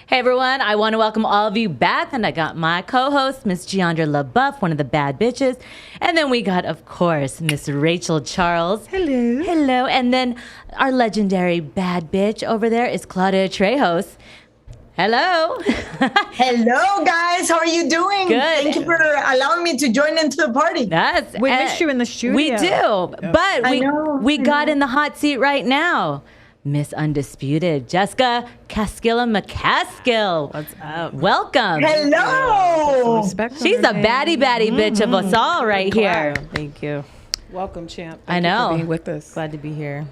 Hey everyone, I want to welcome all of you back, and I got my co-host, Miss Jeandra LeBeauf, one of the bad bitches, and then we got, of course, Miss Rachel Charles. Hello. Hello, and then our legendary bad bitch over there is Claudia Trejos. Hello. Hello, guys. How are you doing? Good. Thank you for allowing me to join into the party. We missed you in the studio. We do, but we got in the hot seat right now. Miss Undisputed, Jessica Casquilla Mccaskill. What's up? Welcome. Hello. She's a baddie bitch of us all right here. Thank you. Welcome, champ. I know. Thank you for being with us. Glad to be here.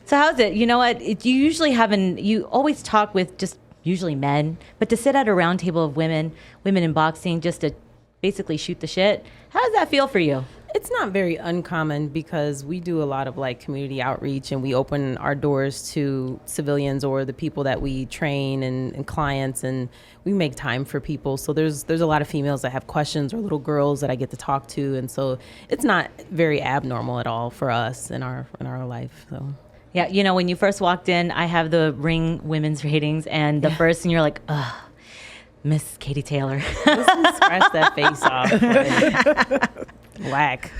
So how's it? You know what? You usually you always talk with just usually men, but to sit at a round table of women in boxing, just to basically shoot the shit. How does that feel for you? It's not very uncommon because we do a lot of like community outreach, and we open our doors to civilians or the people that we train and clients, and we make time for people. So there's a lot of females that have questions or little girls that I get to talk to, and so it's not very abnormal at all for us in our life. So. Yeah, you know, when you first walked in, I have the Ring women's ratings, and the first thing you're like, ugh, Miss Katie Taylor. Listen, scratch that face off. Whack.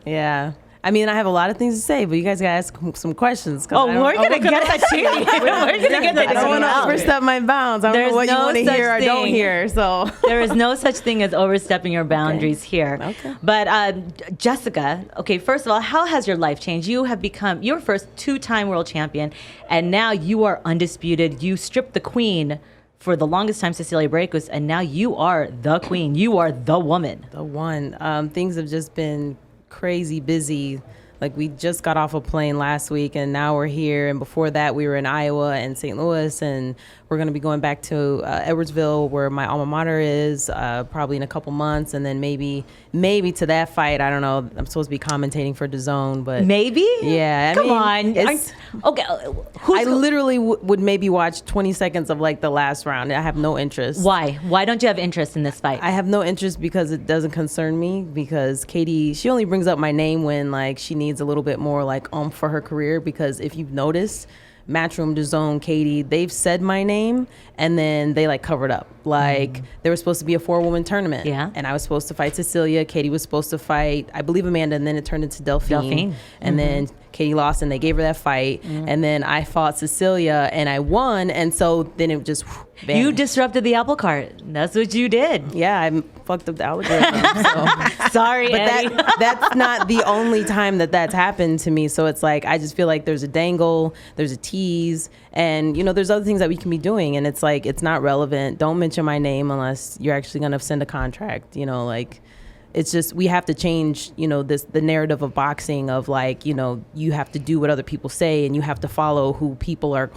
Yeah. I mean, I have a lot of things to say, but you guys gotta ask some questions. Oh, we're gonna get that to you. We're gonna get that I don't want to overstep my bounds. I don't know what you want to hear or don't hear. So there is no such thing as overstepping your boundaries here. Okay. But Jessica, okay, first of all, how has your life changed? You have become your first 2-time world champion, and now you are undisputed. You stripped the queen for the longest time, Cecilia Brækhus, and now you are the queen. You are the woman. The one. Things have just been crazy busy. Like, we just got off a plane last week, and now we're here. And before that, we were in Iowa and St. Louis, and we're going to be going back to Edwardsville, where my alma mater is, probably in a couple months, and then maybe to that fight. I don't know. I'm supposed to be commentating for DAZN, but maybe. Yeah, Come on. Okay. I literally would maybe watch 20 seconds of like the last round. I have no interest. Why? Why don't you have interest in this fight? I have no interest because it doesn't concern me. Because Katie, she only brings up my name when like she needs a little bit more like for her career. Because if you've noticed, Matchroom, DAZN, Katie, they've said my name and then they like covered up. Like there was supposed to be a 4-woman tournament. Yeah. And I was supposed to fight Cecilia. Katie was supposed to fight, I believe, Amanda, and then it turned into Delphine. And then Katie lost and they gave her that fight. And then I fought Cecilia and I won. And so then it just vanished. You disrupted the apple cart. That's what you did. Yeah, I fucked up the algorithm. So. Sorry, But Eddie. that's not the only time that's happened to me. So it's like, I just feel like there's a dangle, there's a tease, and, you know, there's other things that we can be doing. And it's like, it's not relevant. Don't mention my name unless you're actually going to send a contract, you know, like. It's just, we have to change, you know, the narrative of boxing of like, you know, you have to do what other people say and you have to follow who people are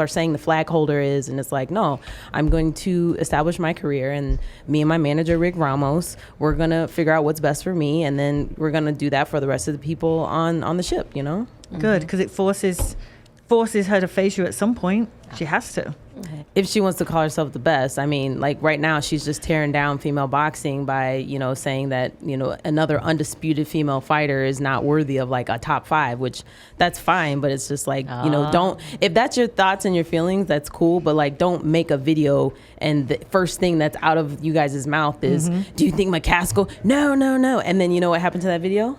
saying the flag holder is. And it's like, no, I'm going to establish my career, and me and my manager, Rick Ramos, we're going to figure out what's best for me. And then we're going to do that for the rest of the people on the ship, you know? Good, because it forces her to face you at some point. She has to. If she wants to call herself the best. I mean, like right now she's just tearing down female boxing by, you know, saying that, you know, another undisputed female fighter is not worthy of like a top 5, which that's fine. But it's just like, you know, if that's your thoughts and your feelings, that's cool. But like, don't make a video and the first thing that's out of you guys' mouth is, do you think Mccaskill? No. And then you know what happened to that video?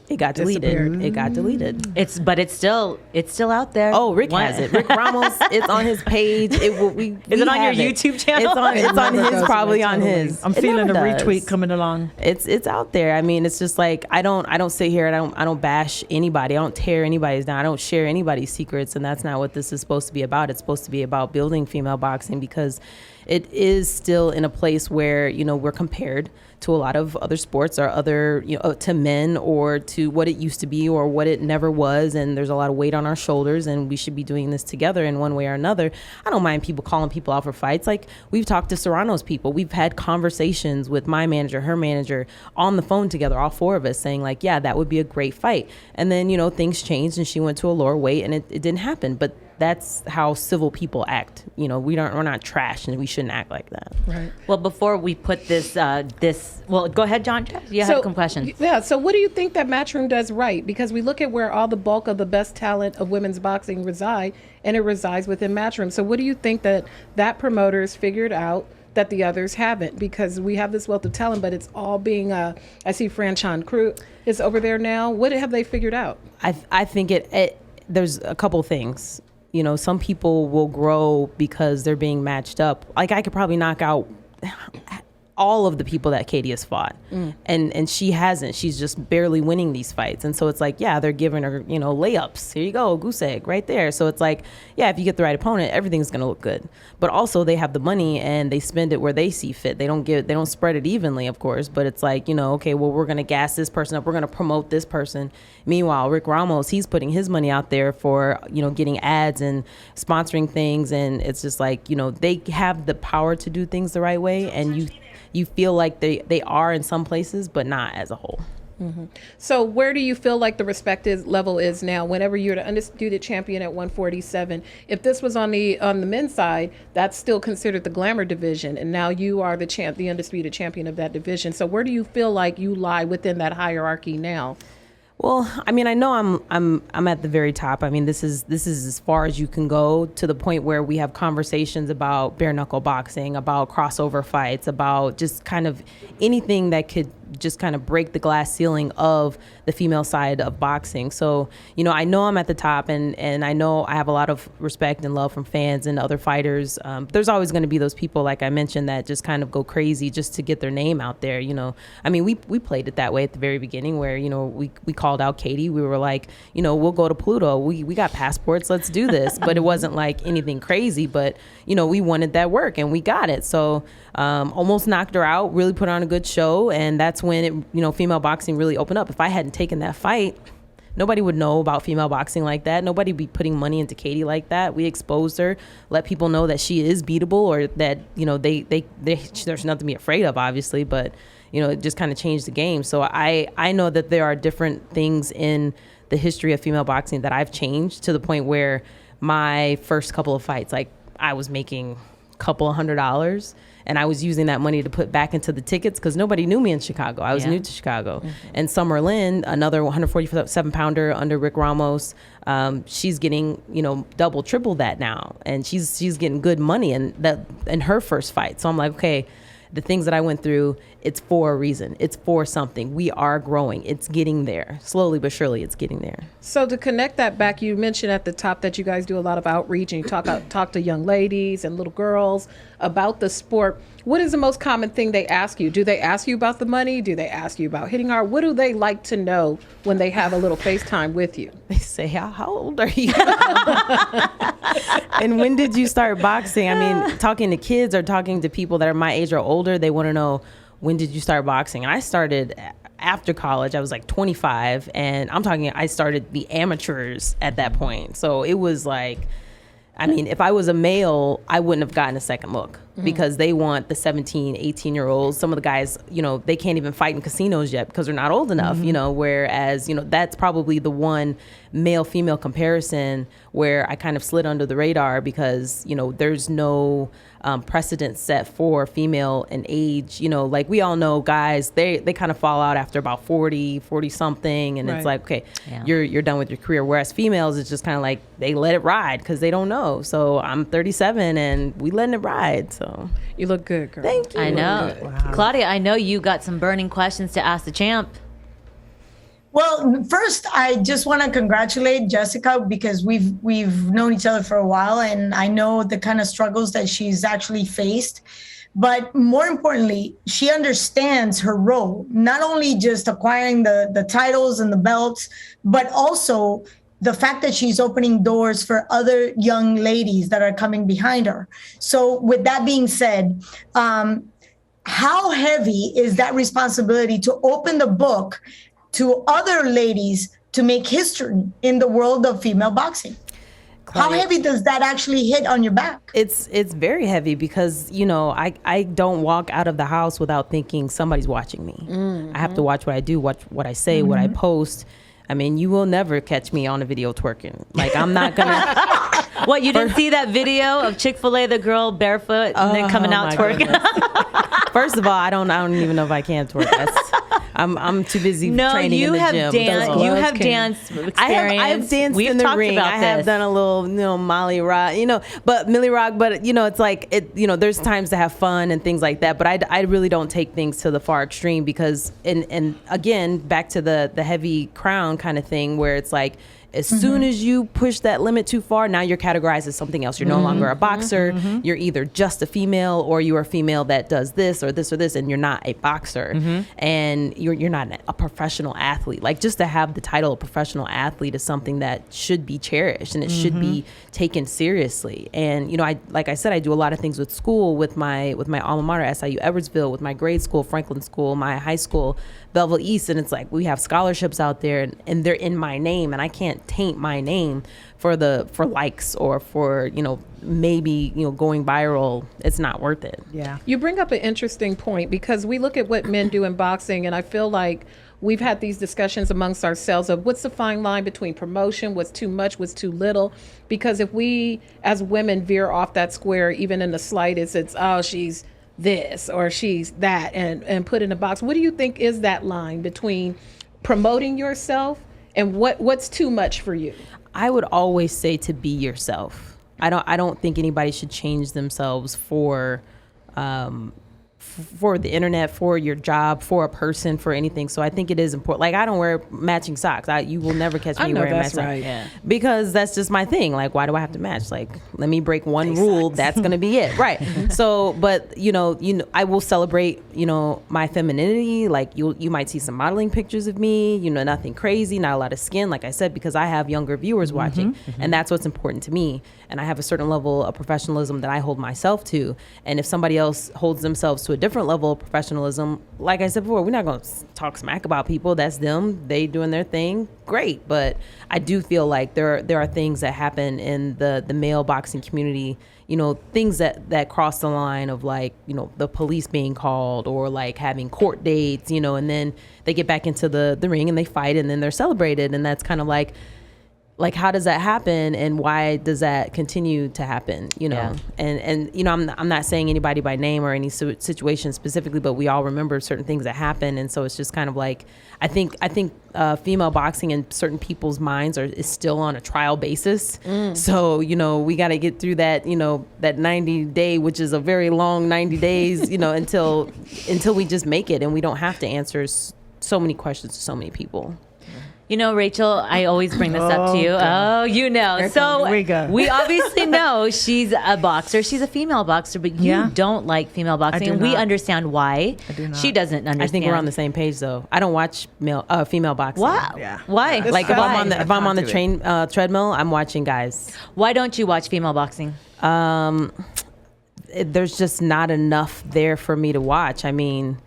It got deleted. It got deleted. It's still out there. Oh, Rick has it. Rick Ramos. It's on his page. Is it on your YouTube channel? It's on his. Probably on his. I'm feeling the retweet coming along. It's out there. I mean, it's just like I don't sit here and I don't bash anybody. I don't tear anybody's down. I don't share anybody's secrets, and that's not what this is supposed to be about. It's supposed to be about building female boxing because it is still in a place where, you know, we're compared to a lot of other sports or other, you know, to men or to what it used to be or what it never was. And there's a lot of weight on our shoulders, and we should be doing this together in one way or another. I don't mind people calling people out for fights. Like, we've talked to Serrano's people. We've had conversations with my manager, her manager, on the phone together, all 4 of us, saying like, yeah, that would be a great fight. And then, you know, things changed and she went to a lower weight and it didn't happen. But that's how civil people act. You know, we're not trash, and we shouldn't act like that. Right. Well, before we put well, go ahead, John. You have some questions. Yeah. So what do you think that Matchroom does right? Because we look at where all the bulk of the best talent of women's boxing reside, and it resides within Matchroom. So what do you think that promoters figured out that the others haven't? Because we have this wealth of talent, but it's all being, I see Franchon Crew is over there now. What have they figured out? I think there's a couple things. You know, some people will grow because they're being matched up. Like, I could probably knock out all of the people that Katie has fought, and she hasn't. She's just barely winning these fights. And so it's like, yeah, they're giving her, you know, layups. Here you go, goose egg right there. So it's like, yeah, if you get the right opponent, everything's going to look good. But also they have the money and they spend it where they see fit. They don't spread it evenly, of course, but it's like, you know, okay, well, we're going to gas this person up. We're going to promote this person. Meanwhile, Rick Ramos, he's putting his money out there for, you know, getting ads and sponsoring things. And it's just like, you know, they have the power to do things the right way. And you feel like they are in some places, but not as a whole. Mm-hmm. So where do you feel like the respected level is now? Whenever you're the undisputed champion at 147, if this was on the men's side, that's still considered the glamour division, and now you are the undisputed champion of that division. So where do you feel like you lie within that hierarchy now? Well, I mean, I know I'm at the very top. I mean, this is as far as you can go, to the point where we have conversations about bare knuckle boxing, about crossover fights, about just kind of anything that could just kind of break the glass ceiling of the female side of boxing. So, you know I'm at the top, and I know I have a lot of respect and love from fans and other fighters. There's always going to be those people, like I mentioned, that just kind of go crazy just to get their name out there. You know, I mean, we played it that way at the very beginning, where, you know, we called out Katie. We were like, you know, we'll go to Pluto. We got passports. Let's do this. But it wasn't like anything crazy. But, you know, we wanted that work, and we got it. So almost knocked her out, really put on a good show. And that's when it, you know, female boxing really opened up. If I hadn't taken that fight, nobody would know about female boxing like that. Nobody would be putting money into Katie like that. We exposed her, let people know that she is beatable, or that, you know, there's nothing to be afraid of, obviously, but, you know, it just kind of changed the game. So I know that there are different things in the history of female boxing that I've changed, to the point where my first couple of fights, like, I was making a couple of $100, and I was using that money to put back into the tickets, because nobody knew me in Chicago. I was new to Chicago. Mm-hmm. And Summer Lynn, another 147-pounder under Rick Ramos, she's getting, you know, double, triple that now, and she's getting good money in her first fight. So I'm like, okay, the things that I went through, it's for a reason. It's for something. We are growing. It's getting there. Slowly but surely, it's getting there. So to connect that back, you mentioned at the top that you guys do a lot of outreach, and you talk to young ladies and little girls about the sport. What is the most common thing they ask you? Do they ask you about the money? Do they ask you about hitting hard? What do they like to know when they have a little FaceTime with you? They say, how old are you? And when did you start boxing? I mean, talking to kids or talking to people that are my age or older, they want to know, when did you start boxing? And I started after college. I was like 25, and I started the amateurs at that point. So it was like, I mean, if I was a male, I wouldn't have gotten a second look, because they want the 17, 18-year-olds. Some of the guys, you know, they can't even fight in casinos yet because they're not old enough, you know, whereas, you know, that's probably the one male-female comparison where I kind of slid under the radar, because, you know, there's no precedent set for female and age. You know, like, we all know guys, they kind of fall out after about 40 something, and It's like, okay, you're done with your career. Whereas females, it's just kind of like they let it ride because they don't know. So I'm 37 and we letting it ride. So you look good, girl. Thank you. I know. Wow. Claudia, I know you got some burning questions to ask the champ. Well, first, I just want to congratulate Jessica, because we've known each other for a while, and I know the kind of struggles that she's actually faced. But more importantly, she understands her role, not only just acquiring the titles and the belts, but also the fact that she's opening doors for other young ladies that are coming behind her. So with that being said, how heavy is that responsibility to open the book to other ladies to make history in the world of female boxing? Claudia, how heavy does that actually hit on your back? It's very heavy, because, you know, I don't walk out of the house without thinking somebody's watching me. Mm-hmm. I have to watch what I do, watch what I say, what I post. I mean, you will never catch me on a video twerking. Like, I'm not gonna What, you didn't see that video of Chick-fil-A, the girl barefoot and then coming out twerking? First of all, I don't even know if I can twerk. I'm too busy training in the gym. You have dance experience. I have danced We've in the talked ring. about I have this. done a little, Millie Rock, but it's like there's times to have fun and things like that. But I really don't take things to the far extreme because, and again, back to the heavy crown kind of thing where it's like, as soon as you push that limit too far, now you're categorized as something else. You're no longer a boxer. You're either just a female or you're a female that does this or this or this, and you're not a boxer. And you're not a professional athlete. Like, just to have the title of professional athlete is something that should be cherished and it should be taken seriously. And like I said, I do a lot of things with school, with my alma mater, SIU Edwardsville, with my grade school, Franklin School, my high school, Belleville East, and it's like we have scholarships out there and they're in my name, and I can't taint my name for likes or for maybe going viral. It's not worth it. Yeah. You bring up an interesting point because we look at what men do in boxing, and I feel like we've had these discussions amongst ourselves of what's the fine line between promotion, what's too much, what's too little. Because if we as women veer off that square even in the slightest, it's she's this or she's that and put in a box. What do you think is that line between promoting yourself and what's too much for you? I would always say to be yourself. I don't think anybody should change themselves for the internet, for your job, for a person, for anything. So I think it is important. Like, I don't wear matching socks. You will never catch me wearing matching socks. Yeah. Because that's just my thing. Like, why do I have to match? Like, let me break one rule. That's going to be it. Right. So, but I will celebrate, my femininity. Like, you might see some modeling pictures of me, nothing crazy, not a lot of skin, like I said, because I have younger viewers watching and that's what's important to me. And I have a certain level of professionalism that I hold myself to. And if somebody else holds themselves to a different level of professionalism, like I said before, we're not going to talk smack about people. That's them. They doing their thing. Great. But I do feel like there are things that happen in the male boxing community, things that cross the line of like, the police being called or like having court dates, and then they get back into the ring and they fight and then they're celebrated. And that's kind of like, how does that happen and why does that continue to happen? Yeah. And I'm not saying anybody by name or any situation specifically, but we all remember certain things that happen, and so it's just kind of like I think female boxing in certain people's minds is still on a trial basis. So we got to get through that that 90 day, which is a very long 90 days, until we just make it and we don't have to answer so many questions to so many people. Rachel, I always bring this up to you. Okay. So Here we go. we obviously know she's a boxer. She's a female boxer, but you don't like female boxing. do And we not. understand why. I do not. She doesn't understand. I think we're on the same page though. I don't watch female boxing. Wow. Yeah. Why? Like if I'm on the treadmill, I'm watching guys. Why don't you watch female boxing? There's just not enough there for me to watch. I mean,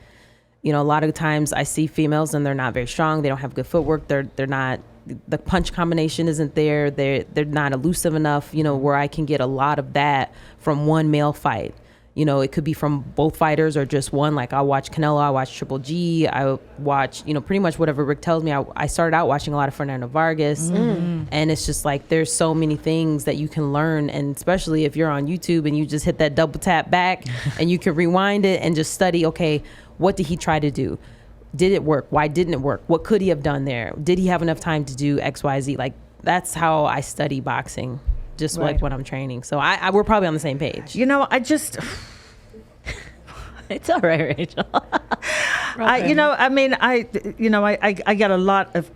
a lot of times I see females and they're not very strong. They don't have good footwork. They're not, the punch combination isn't there. They're not elusive enough, where I can get a lot of that from one male fight. It could be from both fighters or just one. Like I watch Canelo, I watch Triple G, I watch, pretty much whatever Rick tells me. I started out watching a lot of Fernando Vargas, and it's just like there's so many things that you can learn, and especially if you're on YouTube and you just hit that double tap back and you can rewind it and just study, okay, what did he try to do? Did it work? Why didn't it work? What could he have done there? Did he have enough time to do X, Y, Z? Like that's how I study boxing, just like when I'm training. So we're probably on the same page. I just... It's all right, Rachel. I get a lot of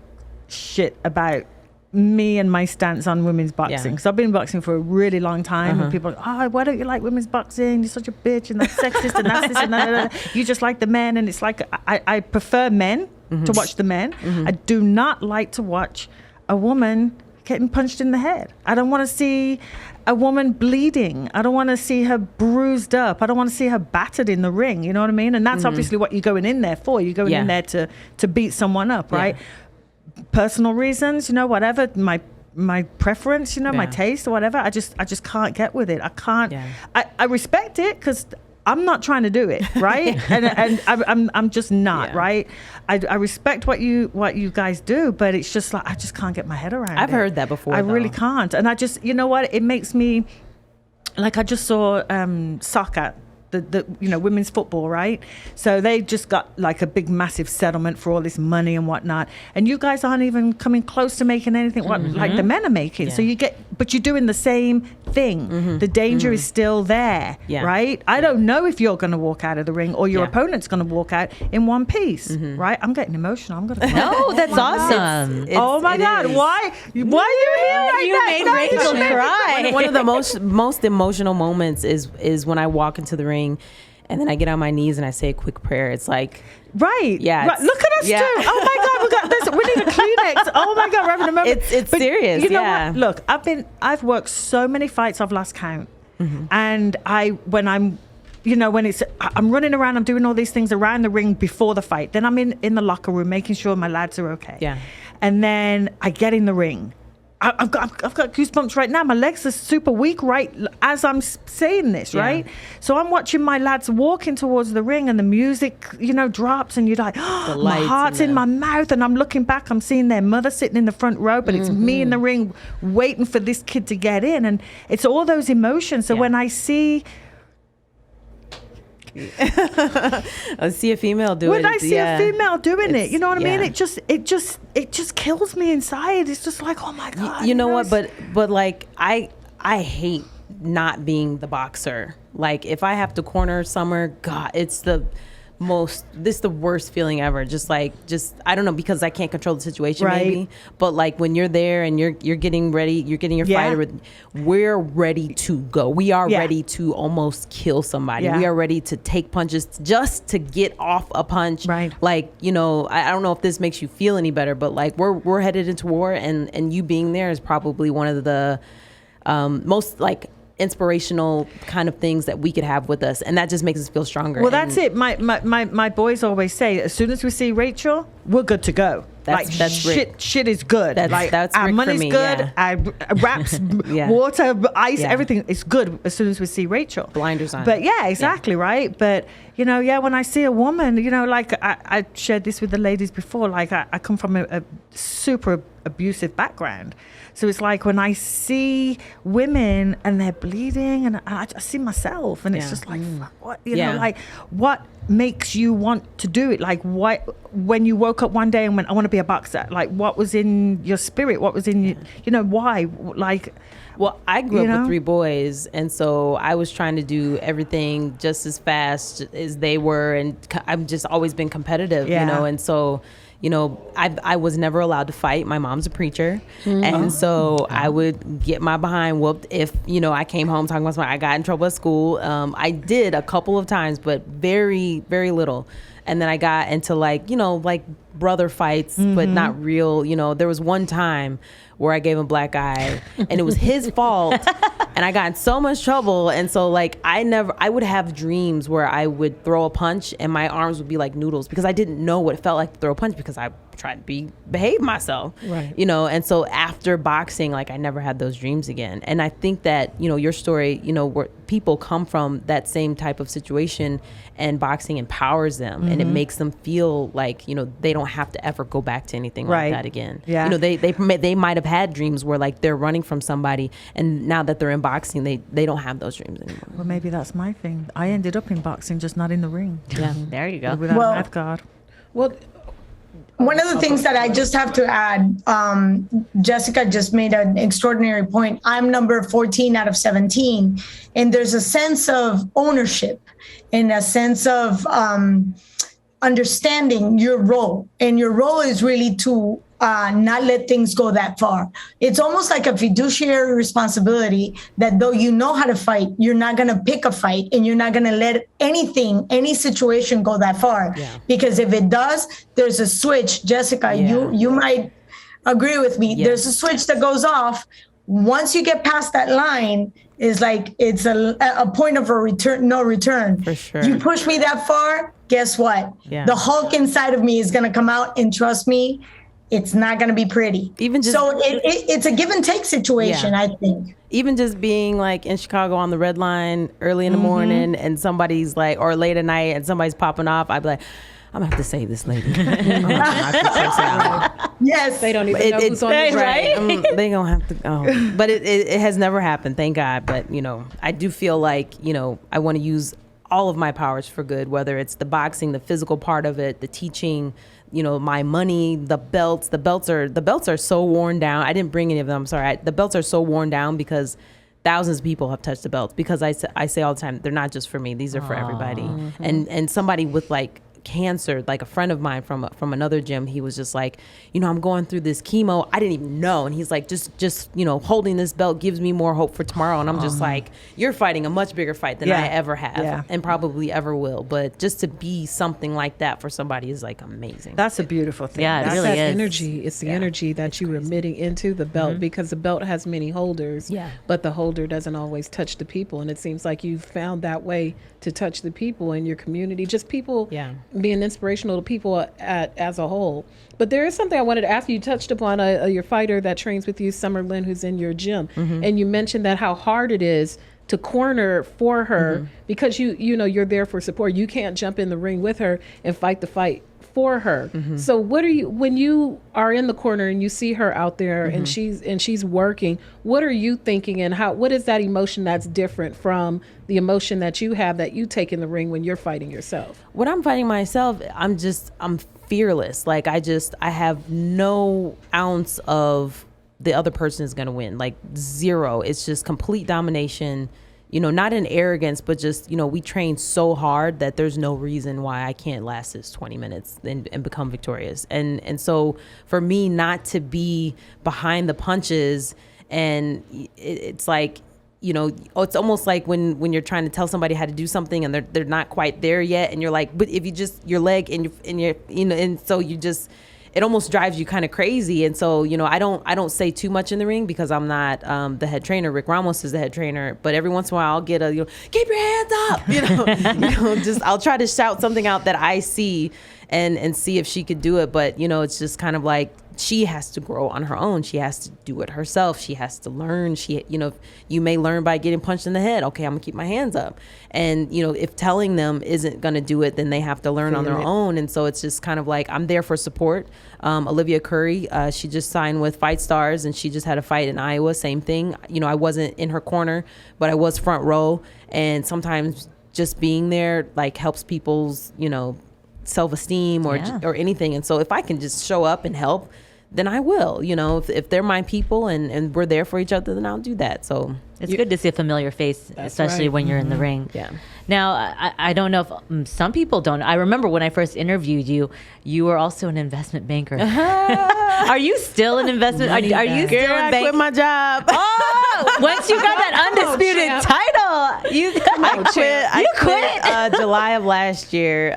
shit about me and my stance on women's boxing. Yeah. So I've been boxing for a really long time, and people are, why don't you like women's boxing? You're such a bitch, and that's sexist, and that's this and that. You just like the men, and it's like I prefer men to watch the men. I do not like to watch a woman getting punched in the head. I don't want to see a woman bleeding. I don't want to see her bruised up. I don't want to see her battered in the ring. You know what I mean? And that's obviously what you're going in there for. You're going in there to beat someone up, right? Personal reasons, whatever, my preference, my taste or whatever. I just can't get with it. I can't. I respect it because I'm not trying to do it, right? and I'm just not, Yeah. right? I respect what you guys do, but it's just like I just can't get my head around it. I've heard that before. I though. really can't. And I just, you know what? It makes me like, I just saw soccer. The women's football, right? So they just got like a big massive settlement for all this money and whatnot, and you guys aren't even coming close to making anything like the men are making. Yeah. So but you're doing the same thing. The danger is still there, right? I don't know if you're going to walk out of the ring or your opponent's going to walk out in one piece, right? I'm getting emotional. I'm going to No, that's awesome. oh my God, why are you here like You that? made Rachel cry. One of the most emotional moments is when I walk into the ring and then I get on my knees and I say a quick prayer. It's like, right. Yeah, Right. Look at us too. Oh my God, we got this. We need a Kleenex. Oh my God, we're having a moment. It's serious. You know yeah. what? Look, I've worked so many fights I've lost count, and when I'm running around, I'm doing all these things around the ring before the fight. Then I'm in the locker room making sure my lads are okay. Yeah. And then I get in the ring. I've got goosebumps right now. My legs are super weak right as I'm saying this, right? So I'm watching my lads walking towards the ring and the music, drops and you're like, oh, my heart's in my mouth and I'm looking back, I'm seeing their mother sitting in the front row, but it's me in the ring waiting for this kid to get in. And it's all those emotions. So when I see... I see a female do it. When I see a female doing it, you know what I mean? yeah. It just kills me inside. It's just like, oh my God. You know what? But like I hate not being the boxer. Like if I have to corner Summer, God, it's the worst feeling ever. Just I don't know, because I can't control the situation maybe. But like when you're there and you're getting ready, you're getting your fighter, we're ready to go. We are ready to almost kill somebody. We are ready to take punches just to get off a punch. Right. Like, I don't know if this makes you feel any better, but like we're headed into war and you being there is probably one of the most like inspirational kind of things that we could have with us, and that just makes us feel stronger. Well, that's it. My boys always say, as soon as we see Rachel, we're good to go. That's shit is good. That's our Rick money's for me, good. yeah. Our wraps, water, ice, everything is good as soon as we see Rachel. Blinders on. But yeah, exactly right. But when I see a woman, like I shared this with the ladies before. Like I come from a super abusive background. So it's like when I see women and they're bleeding and I see myself and it's just like, fuck, what, like what makes you want to do it? Like when you woke up one day and went, I want to be a boxer, like what was in your spirit? What was in you, why? Like, well, I grew up with 3 boys, and so I was trying to do everything just as fast as they were, and I've just always been competitive, and so I was never allowed to fight. My mom's a preacher. And so I would get my behind whooped if, I came home talking about something. I got in trouble at school. I did a couple of times, but very, very little. And then I got into like brother fights, but not real. There was one time where I gave him a black eye and it was his fault. And I got in so much trouble. And so like I would have dreams where I would throw a punch and my arms would be like noodles because I didn't know what it felt like to throw a punch because I tried to behave myself. Right. And so after boxing, like I never had those dreams again. And I think that, your story, where people come from that same type of situation and boxing empowers them and it makes them feel like, they don't have to ever go back to anything like that again. Yeah. They might have had dreams where like they're running from somebody and now that they're in boxing, they don't have those dreams anymore. Well, maybe that's my thing. I ended up in boxing, just not in the ring. Yeah, there you go. Without a mouth guard. Well, one of the things that I just have to add, Jessica just made an extraordinary point. I'm number 14 out of 17. And there's a sense of ownership and a sense of understanding your role. And your role is really to not let things go that far. It's almost like a fiduciary responsibility that though you know how to fight, you're not going to pick a fight and you're not going to let any situation go that far. Yeah. Because if it does, there's a switch. Jessica, you might agree with me. Yeah. There's a switch that goes off. Once you get past that line, it's like it's a point of no return. For sure. You push me that far, guess what? Yeah. The Hulk inside of me is going to come out, and trust me, it's not going to be pretty. Even just- so it's a give and take situation, Yeah. I think. Even just being like in Chicago on the red line early in the morning and somebody's like, or late at night and somebody's popping off, I'd be like, I'm gonna have to save this lady. Yes. They don't even know who's on the right? They gonna have to go. But it has never happened, thank God. But, you know, I do feel like, you know, I want to use all of my powers for good, whether it's the boxing, the physical part of it, the teaching, you know, my money, the belts. The belts are so worn down. I didn't bring any of them. I'm sorry. The belts are so worn down because thousands of people have touched the belts. Because I say all the time, they're not just for me. These are for everybody. And somebody with like cancer, like a friend of mine from another gym, he was just like, you know, I'm going through this chemo, I didn't even know, and he's like, just you know, holding this belt gives me more hope for tomorrow. And I'm just like, you're fighting a much bigger fight than I ever have and probably ever will, but just to be something like that for somebody is like amazing. That's a beautiful thing. Yeah, it That's really that is. energy. It's the energy that you are emitting into the belt, because the belt has many holders, but the holder doesn't always touch the people. And it seems like you've found that way to touch the people in your community, just people being inspirational to people as a whole. But there is something I wanted to ask you. You touched upon your fighter that trains with you, Summer Lynn, who's in your gym. And you mentioned that how hard it is to corner for her because you know you're there for support. You can't jump in the ring with her and fight the fight for her. So what are you, when you are in the corner and you see her out there and she's working, what are you thinking, and what is that emotion that's different from the emotion that you have that you take in the ring when you're fighting yourself? When I'm fighting myself, I'm fearless. Like I have no ounce of the other person is going to win, like zero. It's just complete domination. You know, not in arrogance, but just, you know, we train so hard that there's no reason why I can't last this 20 minutes and become victorious. And so for me not to be behind the punches, and it's like, you know, it's almost like when you're trying to tell somebody how to do something and they're not quite there yet, and you're like, but if you just your leg and your you know, and so you just, it almost drives you kind of crazy. And so, you know, I don't say too much in the ring because I'm not the head trainer. Rick Ramos is the head trainer, but every once in a while I'll get a, you know, keep your hands up, you know, just I'll try to shout something out that I see and see if she could do it. But, you know, it's just kind of like, she has to grow on her own. She has to do it herself. She has to learn. You know, you may learn by getting punched in the head. Okay, I'm gonna keep my hands up. And, you know, if telling them isn't gonna do it, then they have to learn on their own. And so it's just kind of like, I'm there for support. Olivia Curry, she just signed with Fight Stars, and she just had a fight in Iowa. Same thing. You know, I wasn't in her corner, but I was front row. And sometimes just being there like helps people's, you know, self-esteem or anything. And so if I can just show up and help, then I will. You know, if they're my people and we're there for each other, then I'll do that. So it's good to see a familiar face, especially when you're in the ring. Yeah. Now, I don't know if some people don't. I remember when I first interviewed you, you were also an investment banker. Are you still an investment? Are you still I in quit my job. Oh, once you got that undisputed title, I quit July of last year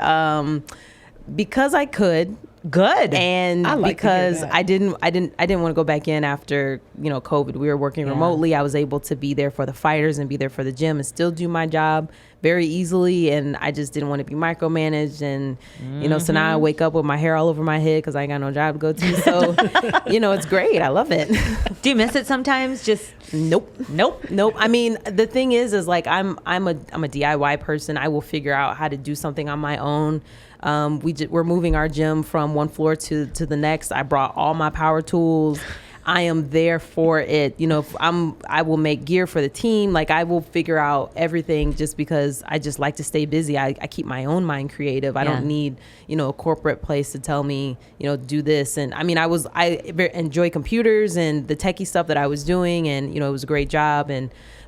because I could. Good. And because I didn't want to go back in after, you know, COVID. We were working remotely. I was able to be there for the fighters and be there for the gym and still do my job very easily. And I just didn't want to be micromanaged. And, you know, so now I wake up with my hair all over my head because I ain't got no job to go to. So, you know, it's great. I love it. Do you miss it sometimes? Just Nope. I mean, the thing is like, I'm a DIY person. I will figure out how to do something on my own. We're moving our gym from one floor to the next. I brought all my power tools. I am there for it. You know, I will make gear for the team. Like I will figure out everything just because I just like to stay busy. I keep my own mind creative. I don't need, you know, a corporate place to tell me, you know, do this. And I mean, I enjoy computers and the techie stuff that I was doing, and, you know, it was a great job.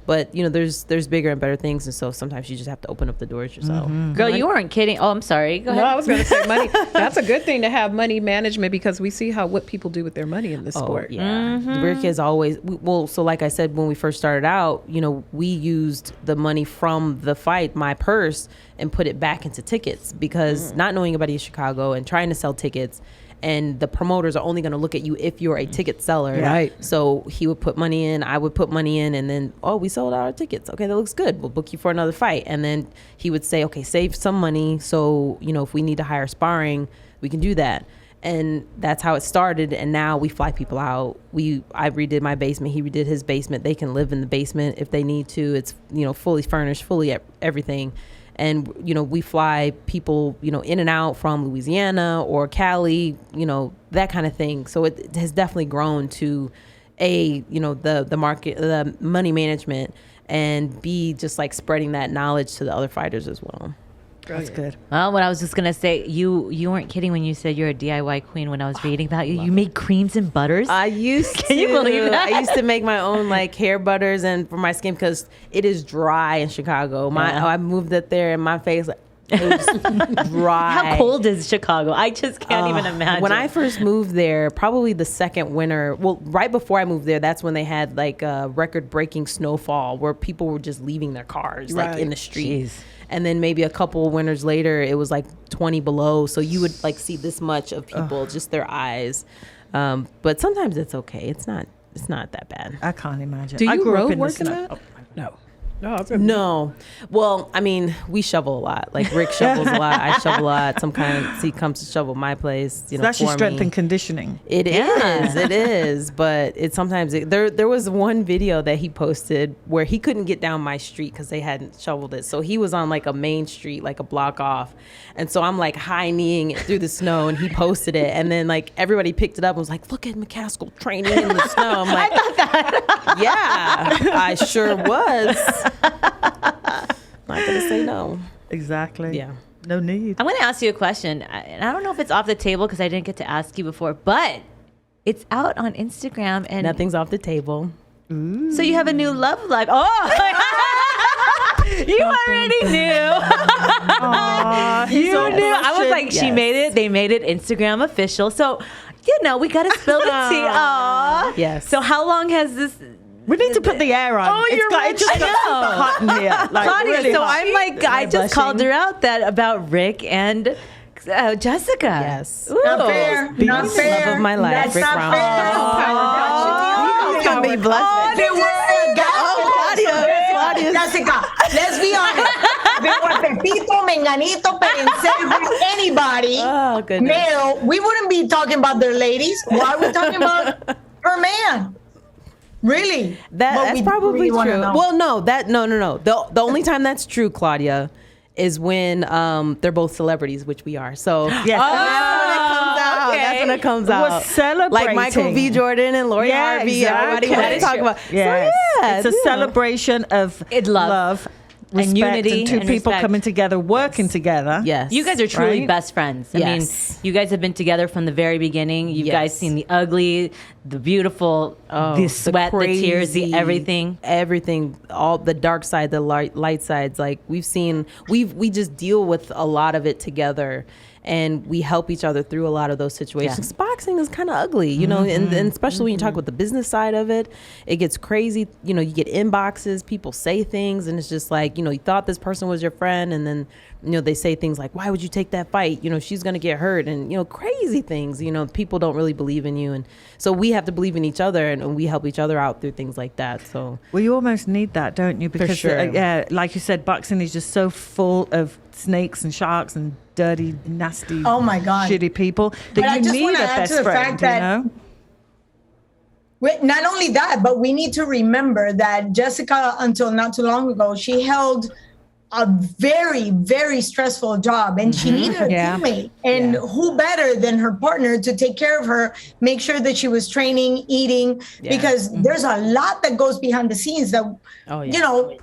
But, you know, there's bigger and better things. And so sometimes you just have to open up the doors yourself. Girl, you weren't kidding. Oh, I'm sorry. Go ahead. No, I was going to say money. That's a good thing to have money management, because we see what people do with their money in this sport. Yeah. Rick is always, so like I said, when we first started out, you know, we used the money from the fight, my purse, and put it back into tickets, because not knowing anybody in Chicago and trying to sell tickets, and the promoters are only going to look at you if you're a ticket seller. Right. So he would put money in, I would put money in, and then, we sold out our tickets. Okay, that looks good. We'll book you for another fight. And then he would say, okay, save some money. So, you know, if we need to hire sparring, we can do that. And that's how it started. And now we fly people out. I redid my basement. He redid his basement. They can live in the basement if they need to. It's, fully furnished, fully everything. And, we fly people, in and out from Louisiana or Cali, that kind of thing. So it has definitely grown to the market, the money management, and B, just like spreading that knowledge to the other fighters as well. That's good. Well, what I was just gonna say, you weren't kidding when you said you're a DIY queen. When I was reading about you, you made creams and butters. I used to. Can you believe that? I used to make my own like hair butters and for my skin because it is dry in Chicago. I moved up there and my face it was dry. How cold is Chicago? I just can't even imagine. When I first moved there, probably the second winter, well, right before I moved there, that's when they had like a record-breaking snowfall where people were just leaving their cars like in the street. Jeez. And then maybe a couple winters later, it was like 20 below. So you would like see this much of people, just their eyes. But sometimes it's okay. It's not that bad. I can't imagine. Do I you grew up road in the work in snow. that? No. No. Well, I mean, we shovel a lot. Like Rick shovels a lot. I shovel a lot. Sometimes he comes to shovel my place. So that's your strength and conditioning. It is. But there was one video that he posted where he couldn't get down my street because they hadn't shoveled it. So he was on like a main street, like a block off. And so I'm like high-kneeing it through the snow and he posted it. And then like everybody picked it up and was like, look at Mccaskill training in the snow. I'm like, I thought that. Yeah, I sure was. Not gonna say no. Exactly. Yeah. No need. I'm going to ask you a question, and I don't know if it's off the table because I didn't get to ask you before, but it's out on Instagram, and Nothing's off the table. so you have a new love life. Oh, you already knew. You knew. I was like, she Yes. made it. They made it Instagram official. So, we got to spill the tea. Aw. Yes. So how long has this? We need to put the air on. Oh, you're right. It just I got know. super hot in here. Like, Claudia, really so hot. I'm like, I just called her out about Rick and Jessica. Yes. Ooh. Not fair. Not fair. Love of my life, That's Rick not Brown. fair. He's gonna be blessed. They were Claudia. Jessica, let's be honest. They were Pepito, Menganito, Perencejo, anybody, Oh, goodness. male, we wouldn't be talking about their ladies. Why are we talking about her man? Really? That's probably we wanna true. know. Well, no. The only time that's true, Claudia, is when they're both celebrities, which we are. So Yes. that's when it comes out. We're celebrating. Like Michael B. Jordan and Lori Harvey. Everybody wants to talk about. Yes. So, yeah, It's a celebration of love. respect, And unity and two and people respect. coming together, working together. Yes. You guys are truly Right? best friends. I Yes. mean, you guys have been together from the very beginning. You guys Yes. seen the ugly, the beautiful, the sweat, the tears, the crazy, everything. all the dark side, the light sides. Like we just deal with a lot of it together. And we help each other through a lot of those situations. Yeah. Boxing is kind of ugly, and especially when you talk about the business side of it, it gets crazy. You get inboxes, people say things, and it's just like, you thought this person was your friend, and then, they say things like, why would you take that fight? She's going to get hurt, and, crazy things. People don't really believe in you. And so we have to believe in each other, and we help each other out through things like that. So, Well, you almost need that, don't you? Because, sure. like you said, boxing is just so full of snakes and sharks and dirty, nasty, Oh my God. shitty people But I that you just need wanna a add best to the friend, fact that- Not only that, but we need to remember that Jessica, until not too long ago, she held a very, very stressful job, and she needed a teammate. And who better than her partner to take care of her, make sure that she was training, eating, because there's a lot that goes behind the scenes that,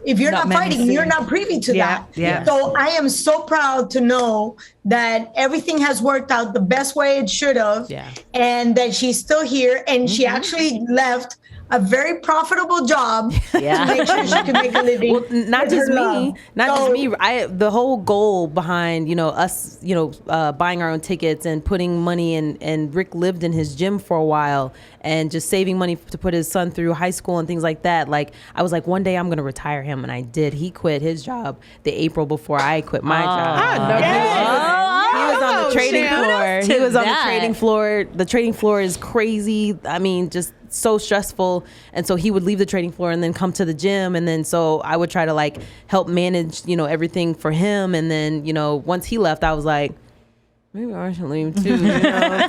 if you're not many fighting, see. you're not privy to that. Yeah. So I am so proud to know that everything has worked out the best way it should have, and that she's still here, and she actually left a very profitable job to make sure she could make a living. well, not with just her me, love. not So- just me. The whole goal behind us, buying our own tickets and putting money in. And Rick lived in his gym for a while and just saving money to put his son through high school and things like that. Like I was like, one day I'm going to retire him, and I did. He quit his job the April before I quit my job. He was on the trading floor. He was on the trading floor. The trading floor is crazy. I mean, just so stressful. And so he would leave the trading floor and then come to the gym. And then so I would try to like help manage, everything for him. And then, once he left, I was like, Maybe I should leave too. You know,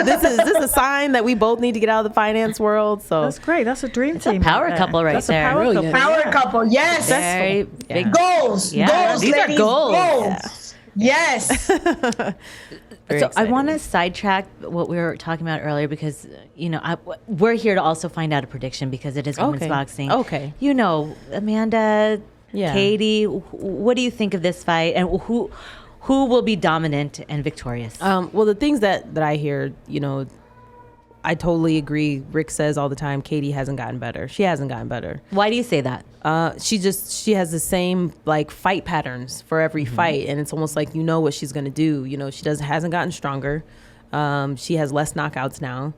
this is a sign that we both need to get out of the finance world. So That's great. That's a dream team. power right couple right That's there. A power Brilliant. couple. Power couple, yes. Very big. Goals. Yeah, Goals. these are ladies, goals. Yes. very So I exciting. want to sidetrack what we were talking about earlier because, you know, we're here to also find out a prediction because it is women's Okay. boxing. Okay. You know, Amanda, Yeah. Katie, what do you think of this fight and who will be dominant and victorious? Well, the things that I hear, you know, I totally agree. Rick says all the time, Katie hasn't gotten better. She hasn't gotten better. Why do you say that? She has the same like fight patterns for every fight, and it's almost like you know what she's gonna do. You know, she hasn't gotten stronger. She has less knockouts now,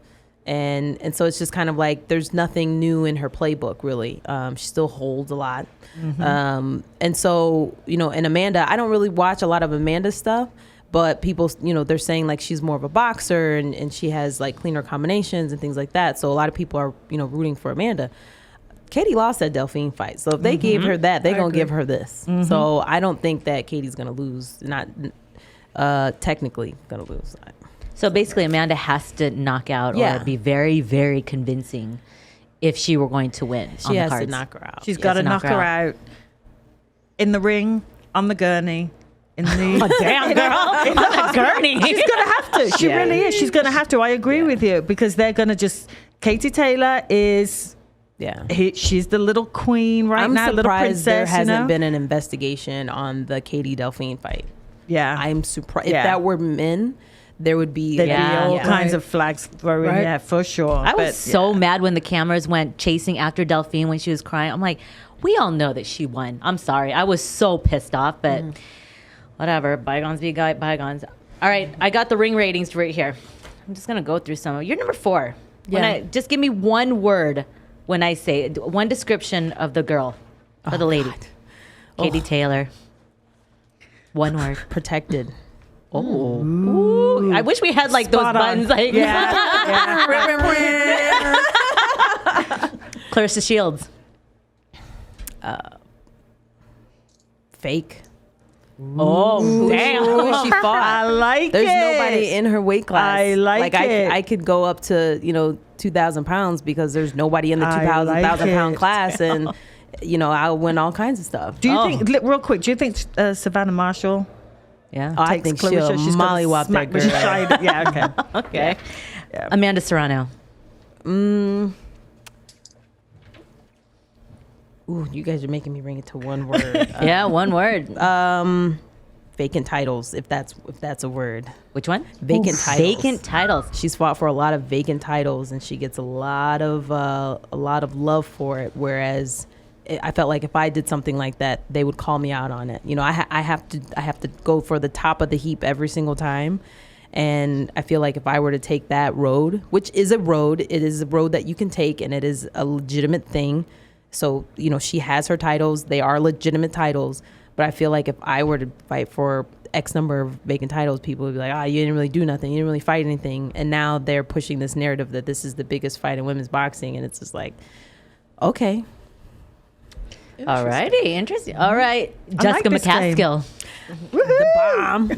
and so it's just kind of like there's nothing new in her playbook really. She still holds a lot, and so you know, and Amanda, I don't really watch a lot of Amanda's stuff. But people, you know, they're saying like she's more of a boxer and she has like cleaner combinations and things like that. So a lot of people are, you know, rooting for Amanda. Katie lost that Delphine fight. So if they gave her that, they're going to give her this. So I don't think that Katie's going to lose. Not technically going to lose. So basically, Amanda has to knock out Yeah. or be very, very convincing if she were going to win on She the has cards. to knock her out. She's got to knock her out in the ring, on the gurney, in the Damn, girl. On the gurney. She's gonna have to. She Yeah. really is. She's gonna have to. I agree with you because they're gonna just. Katie Taylor is. Yeah. She's the little queen right I'm now, little surprised princess. there hasn't you know? been an investigation on the Katie Delphine fight. Yeah, I'm surprised. Yeah. If that were men, there would be there'd Yeah. be all Yeah. kinds Right. of flags thrown. Right. Yeah, for sure. I was But, so yeah. mad when the cameras went chasing after Delphine when she was crying. I'm like, we all know that she won. I'm sorry. I was so pissed off, but whatever. Bygones be bygones. All right, I got the ring ratings right here. I'm just going to go through some. You're number 4. Yeah. Just give me one word when I say one description of the girl or the lady. God. Katie Taylor. One word. Protected. Oh. Ooh. I wish we had like those Spot on. buttons. Like Clarissa Shields. Fake. Oh, damn. Who she fought. I like There's it. nobody in her weight class. I like it. I could go up to 2,000 pounds because there's nobody in the I 2,000 like pound it. class, and I'll win all kinds of stuff. Do you think, real quick? Do you think Savannah Marshall Yeah. I takes think Clarissa? she'll gonna mollywop smack that the girl. shine- Yeah, okay. Okay. Yeah. Amanda Serrano. Ooh, you guys are making me bring it to one word. Yeah, one word. Vacant titles, if that's a word. Which one? Vacant titles. Vacant titles. She's fought for a lot of vacant titles, and she gets a lot of love for it. Whereas, I felt like if I did something like that, they would call me out on it. I have to go for the top of the heap every single time. And I feel like if I were to take that road, which is a road, it is a road that you can take, and it is a legitimate thing. So, she has her titles. They are legitimate titles. But I feel like if I were to fight for X number of vacant titles, people would be like, you didn't really do nothing. You didn't really fight anything. And now they're pushing this narrative that this is the biggest fight in women's boxing. And it's just like, okay. All righty. Interesting. All right. Jessica this game. McCaskill. The bomb.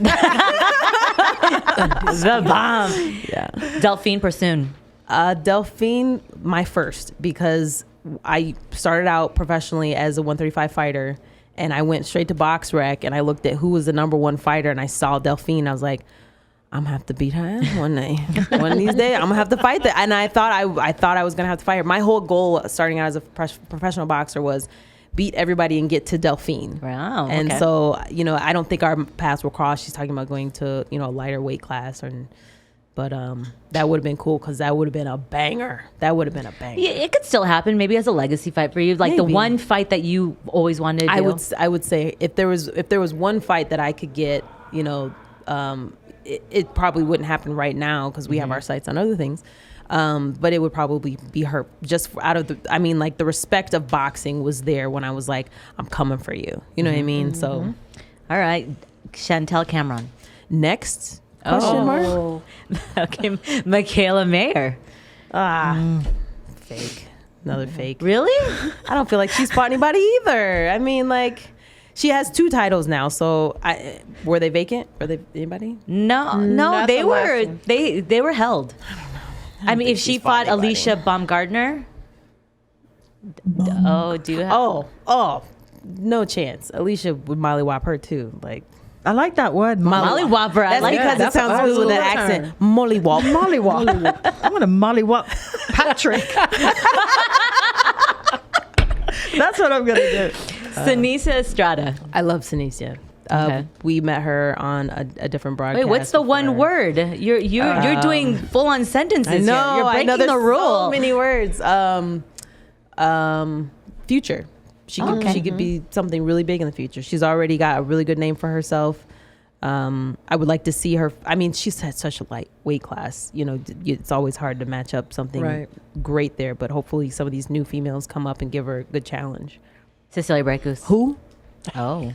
The bomb. Yeah. Delphine Pursoon. Delphine, my first, because I started out professionally as a 135 fighter, and I went straight to Box Rec, and I looked at who was the number one fighter, and I saw Delphine. I was like, I'm gonna have to beat her ass one day. One of these days, I'm gonna have to fight that. And I thought I was gonna have to fight her. My whole goal, starting out as a professional boxer, was beat everybody and get to Delphine. Wow. And okay. so, I don't think our paths will cross. She's talking about going to a lighter weight class, but that would have been cool because that would have been a banger. That would have been a banger. Yeah, it could still happen, maybe as a legacy fight for you, like the Maybe. one fight that you always wanted to do. I would say if there was one fight that I could get, it probably wouldn't happen right now because we have our sights on other things. But it would probably be her, just out of the respect of boxing was there when I was like, I'm coming for you. You know what I mean? So, All right. Chantel Cameron. next question mark? Okay. Michaela Mayer. Fake. Another fake. Really? I don't feel like she's fought anybody either. I mean, like, She has 2 titles now. So were they vacant? Were they anybody? No, Not they the last were one. they were held. I mean, if she she's fought fought anybody. Alicia Baumgardner, do you have? Oh, no chance. Alicia would mollywop her too. Like I like that word, Mollywopper. I that's like because that. it sounds good with an accent. Mollywop. Mollywop. I'm gonna mollywop Patrick. That's what I'm gonna do. Sinisa Estrada. I love Cynthia. Okay. We met her on a different broadcast. Wait, what's the one before. word? You're doing full on sentences. I know. Here. You're breaking I know. There's the rule. so many words. Future. She could be something really big in the future. She's already got a really good name for herself. I would like to see her. I mean, she's had such a light weight class. You know, it's always hard to match up something great there. But hopefully, some of these new females come up and give her a good challenge. Cecilia Brækhus. Who? Oh.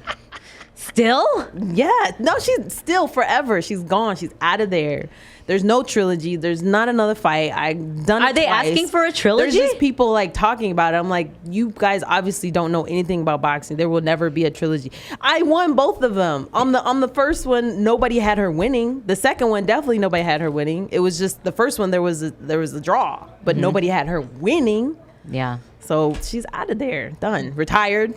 Still? Yeah. No, she's still forever. She's gone. She's out of there. There's no trilogy. There's not another fight. I've done it Are they twice. asking for a trilogy? There's just people like talking about it. I'm like, you guys obviously don't know anything about boxing. There will never be a trilogy. I won both of them. On the first one, nobody had her winning. The second one, definitely nobody had her winning. It was just the first one there was a draw, but nobody had her winning. Yeah. So she's out of there. Done. Retired.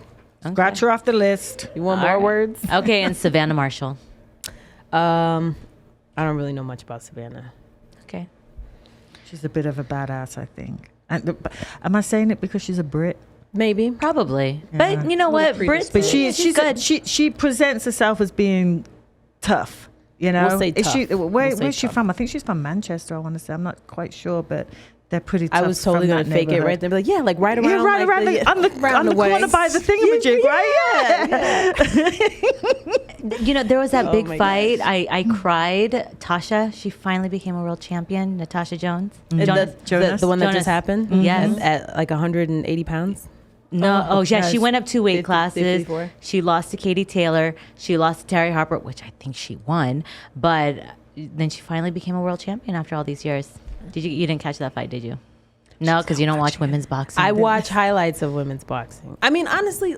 Scratch her off the list. You want more words? Okay, and Savannah Marshall. I don't really know much about Savannah. Okay. She's a bit of a badass, I think. Am I saying it because she's a Brit? Maybe. Probably. But you know what? Brits, But she's good. she presents herself as being tough. You know, We'll say Is she, tough. where's We'll say she tough. from? I think she's from Manchester. I want to say. I'm not quite sure, but they're pretty tough. I was totally from going to that fake it neighborhood. right there. Be like, yeah, like right around. Yeah, right around around the corner by the thingamajig, right? You know, there was that big my fight. I cried. Tasha, she finally became a world champion. Natasha Jones. The one that Jonas. just happened? Yes. At like 180 pounds? No, yes. she went up 2 weight 50, classes. 54. She lost to Katie Taylor. She lost to Terry Harper, which I think she won. But then she finally became a world champion after all these years. You didn't catch that fight, did you? No, because you don't watch women's boxing. I watch highlights of women's boxing. I mean, honestly,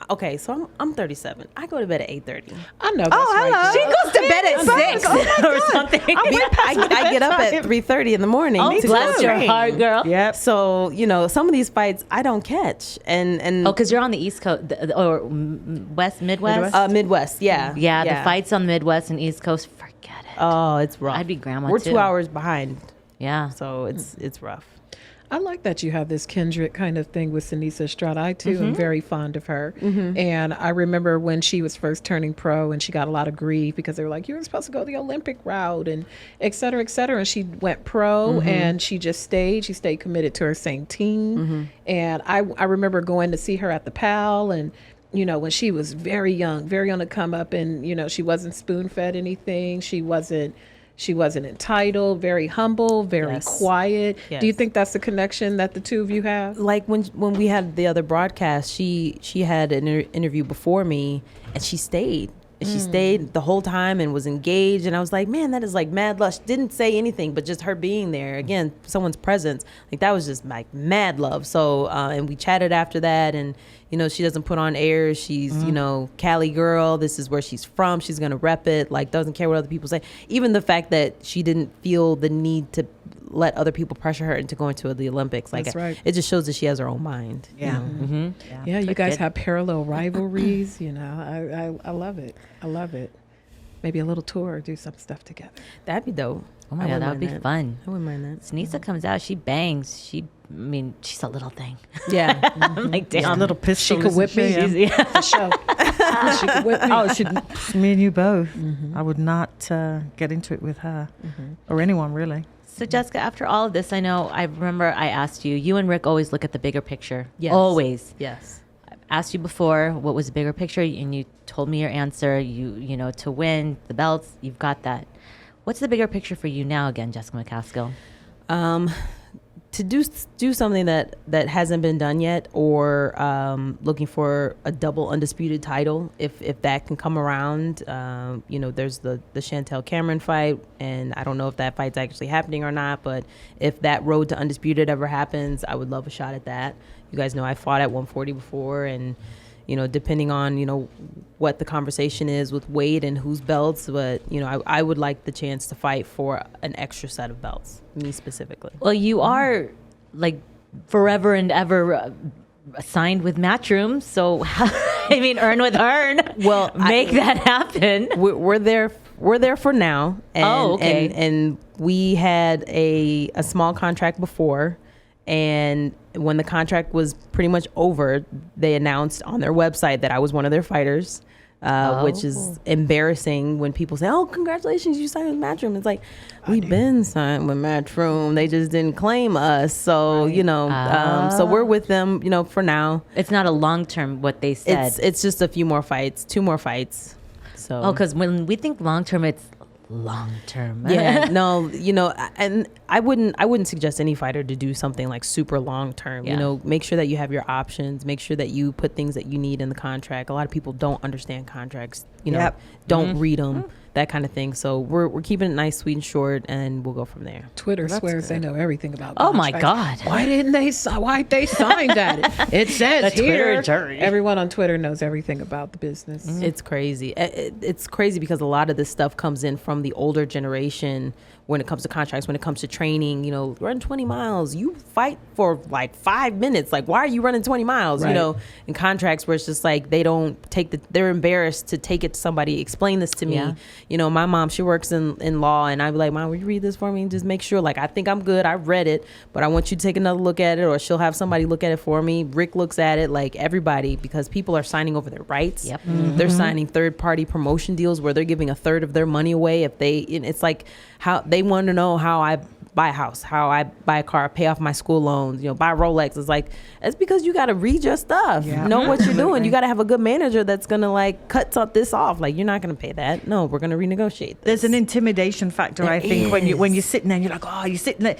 okay, so I'm 37. I go to bed at 8:30. I know that's right. She goes to bed at 6 or something. I get up at 3:30 in the the Oh, to bless go your train. heart, girl. Yep. So, you know, some of these fights I don't catch. And Oh, because you're on the East Coast or Midwest? Midwest, yeah. Yeah, the fights on the Midwest and East Coast, forget it. Oh, it's rough. I'd be grandma, We're too. 2 hours behind, Yeah. so it's rough. I like that you have this kindred kind of thing with Sinisa Estrada. I too am very fond of her. And I remember when she was first turning pro and she got a lot of grief because they were like, you were supposed to go the Olympic route and et cetera, et cetera. And she went pro and she just stayed. She stayed committed to her same team. And I remember going to see her at the PAL and, you know, when she was very young, very on the come up, and, you know, she wasn't spoon fed anything. She wasn't entitled, very humble, very quiet. Yes. Do you think that's the connection that the two of you have? Like when we had the other broadcast, she had an interview before me, and she stayed. And she stayed the whole time and was engaged. And I was like, man, that is like mad lush. Didn't say anything, but just her being there. Again, someone's presence. Like that was just like mad love. So, and we chatted after that. And, you know, she doesn't put on airs. She's, you know, Cali girl. This is where she's from. She's going to rep it. Like doesn't care what other people say. Even the fact that she didn't feel the need to let other people pressure her into going to the Olympics. Like That's right. it just shows that she has her own mind. Yeah. Yeah, you guys have parallel rivalries. You know, I love it. I love it. Maybe a little tour, do some stuff together. That'd be dope. Oh my I God, wouldn't that would be mind fun. I wouldn't mind that. Sinisa comes out, she bangs. She's a little thing. Yeah. I'm like, A damn. little pistol. She could whip me. isn't she? For sure. She could whip me. Oh, me and you both. I would not get into it with her or anyone really. So Jessica, after all of this, I remember I asked you, you and Rick always look at the bigger picture. Yes. Always. Yes. I asked you before what was the bigger picture, and you told me your answer. You know, to win the belts, you've got that. What's the bigger picture for you now again, Jessica Mccaskill? To do something that hasn't been done yet, or looking for a double undisputed title, if that can come around. You know, there's the Chantel Cameron fight, and I don't know if that fight's actually happening or not, but if that road to undisputed ever happens, I would love a shot at that. You guys know I fought at 140 before, and depending on, what the conversation is with weight and whose belts. But, I would like the chance to fight for an extra set of belts, me specifically. Well, you are like forever and ever signed with Matchroom. So, earn with earn. Well, make that happen. We're there for now. And, okay. And we had a small contract before. And when the contract was pretty much over, they announced on their website that I was one of their fighters, which is embarrassing when people say, "Oh, congratulations, you signed with Matchroom." It's like, we've been signed with Matchroom. They just didn't claim us. So, so we're with them, for now. It's not a long-term what they said. It's just a few more fights, 2 more fights. So. Because when we think long-term, it's long-term. Yeah, no, and I wouldn't suggest any fighter to do something like super long-term. Yeah. Make sure that you have your options. Make sure that you put things that you need in the contract. A lot of people don't understand contracts. Don't read them. That kind of thing. So we're keeping it nice, sweet, and short, and we'll go from there. Twitter swears they know everything about. Oh my God! Why'd they sign that? It says here. Everyone on Twitter knows everything about the business. It's crazy. It's crazy because a lot of this stuff comes in from the older generation. When it comes to contracts, when it comes to training, run 20 miles. You fight for like 5 minutes. Like, why are you running 20 miles? Right. In contracts where it's just like they don't they're embarrassed to take it to somebody, explain this to me. Yeah. My mom, she works in law, and I'd be like, Mom, will you read this for me? Just make sure, like, I think I'm good. I read it, but I want you to take another look at it, or she'll have somebody look at it for me. Rick looks at it, like everybody, because people are signing over their rights. Yep. They're signing third-party promotion deals where they're giving a third of their money away it's like how they want to know how I buy a house, how I buy a car, pay off my school loans, buy Rolex. It's like, it's because you got to read your stuff, know what you're doing. You got to have a good manager that's going to like cut this off. Like, you're not going to pay that. No, we're going to renegotiate this. There's an intimidation factor, I think, when you're sitting there and you're like, oh, you're sitting there,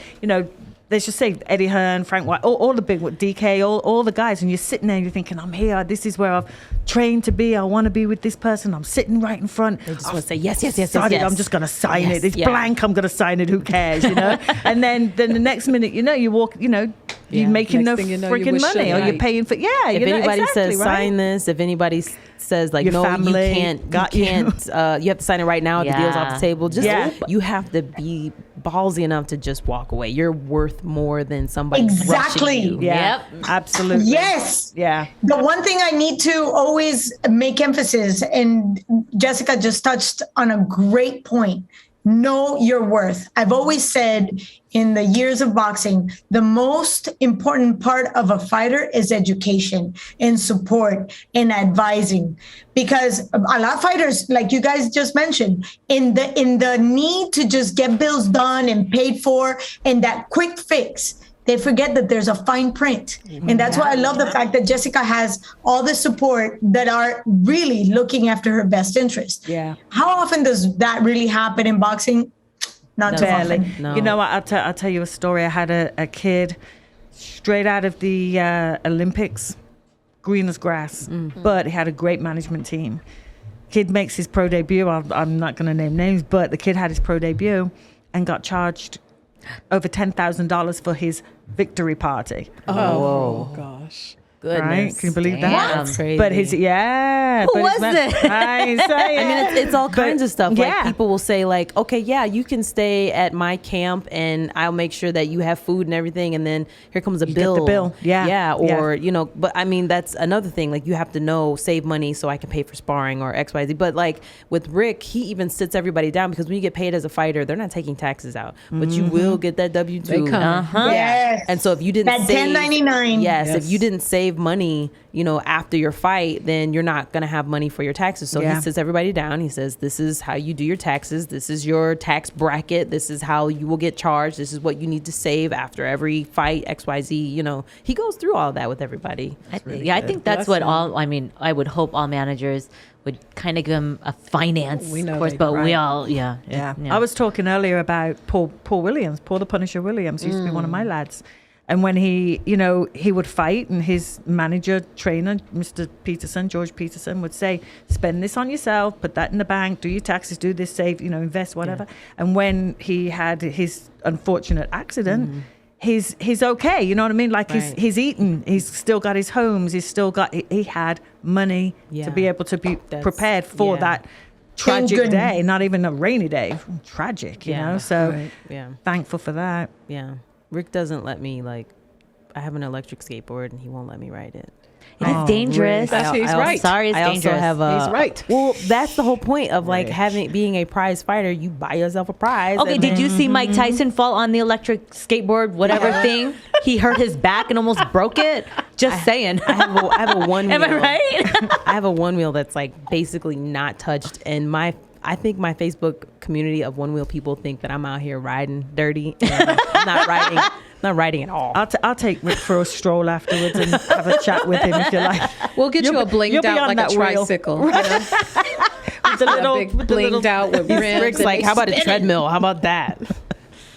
let's just say Eddie Hearn, Frank White, all the big, DK, all the guys, and you're sitting there and you're thinking, I'm here, this is where I've trained to be, I want to be with this person, I'm sitting right in front. They just want to say yes. I'm just going to sign it. It's blank, I'm going to sign it, who cares, And then the next minute, you walk, you're making no freaking money, or you're paying for, if anybody says sign this, if anybody says like, your no, family, you can't, you have to sign it right now, the deal's off the table. You have to be ballsy enough to just walk away. You're worth more than somebody rushing you. Yep. Absolutely. Yes. Yeah. The one thing I need to always make emphasis, and Jessica just touched on a great point, know your worth. I've always said in the years of boxing, the most important part of a fighter is education and support and advising, because a lot of fighters, like you guys just mentioned, in the need to just get bills done and paid for and that quick fix, they forget that there's a fine print. And that's why I love the fact that Jessica has all the support that are really looking after her best interest. Yeah. How often does that really happen in boxing? Not too Barely. often. No. You know what? I'll tell you a story. I had a kid straight out of the Olympics, green as grass, but he had a great management team. Kid makes his pro debut. I'm not going to name names, but the kid had his pro debut and got charged over $10,000 for his victory party. Oh gosh. Goodness. Right? Can you believe that? That's crazy. But his Who was it? I ain't saying. I mean, it's all kinds of stuff. yeah. Like, people will say, like, okay, yeah, you can stay at my camp and I'll make sure that you have food and everything. And then here comes a bill. get the bill. Yeah. Yeah. Or, but I mean, that's another thing. Like, you have to know, save money so I can pay for sparring or X, Y, Z. But like with Rick, he even sits everybody down, because when you get paid as a fighter, they're not taking taxes out, but you will get that W-2. They come. Yes. And so if you didn't That save 1099. yes, if you didn't save money, after your fight, then you're not going to have money for your taxes. So he sits everybody down. He says, this is how you do your taxes. This is your tax bracket. This is how you will get charged. This is what you need to save after every fight, XYZ. He goes through all that with everybody. I think that's what I would hope all managers would kind of give them a finance course, but we all, Yeah. I was talking earlier about Paul Williams, Paul the Punisher Williams, used to be one of my lads. And when he would fight, and his manager, trainer, Mr. Peterson, George Peterson, would say, spend this on yourself, put that in the bank, do your taxes, do this, save, invest, whatever. And when he had his unfortunate accident, he's okay. You know what I mean? Like Right. he's eating. He's still got his homes. He's still got. He had money Yeah. to be able to be That's- prepared for yeah. that tragic goodness. day. Not even a rainy day. Tragic. You Yeah. know. So Right. Yeah. thankful for that. Yeah. Rick doesn't let me I have an electric skateboard and he won't let me ride it. It is dangerous. He's right. Sorry, it's I dangerous. also have a. He's right. Well, that's the whole point of being a prize fighter. You buy yourself a prize. Okay, and did then- you see Mike Tyson fall on the electric skateboard, whatever thing? He hurt his back and almost broke it. Just saying. I have a one wheel. Am I right? I have a one wheel that's basically not touched, and I think my Facebook community of one wheel people think that I'm out here riding dirty. And I'm not riding. Not riding at all. I'll take Rick for a stroll afterwards and have a chat with him if you like. We'll get you a You'll blinged be out on like that a wheel. tricycle. You know? With the little, A big with the little blinged out with rims. Rick's and like, they how about a spinning. treadmill? How about that?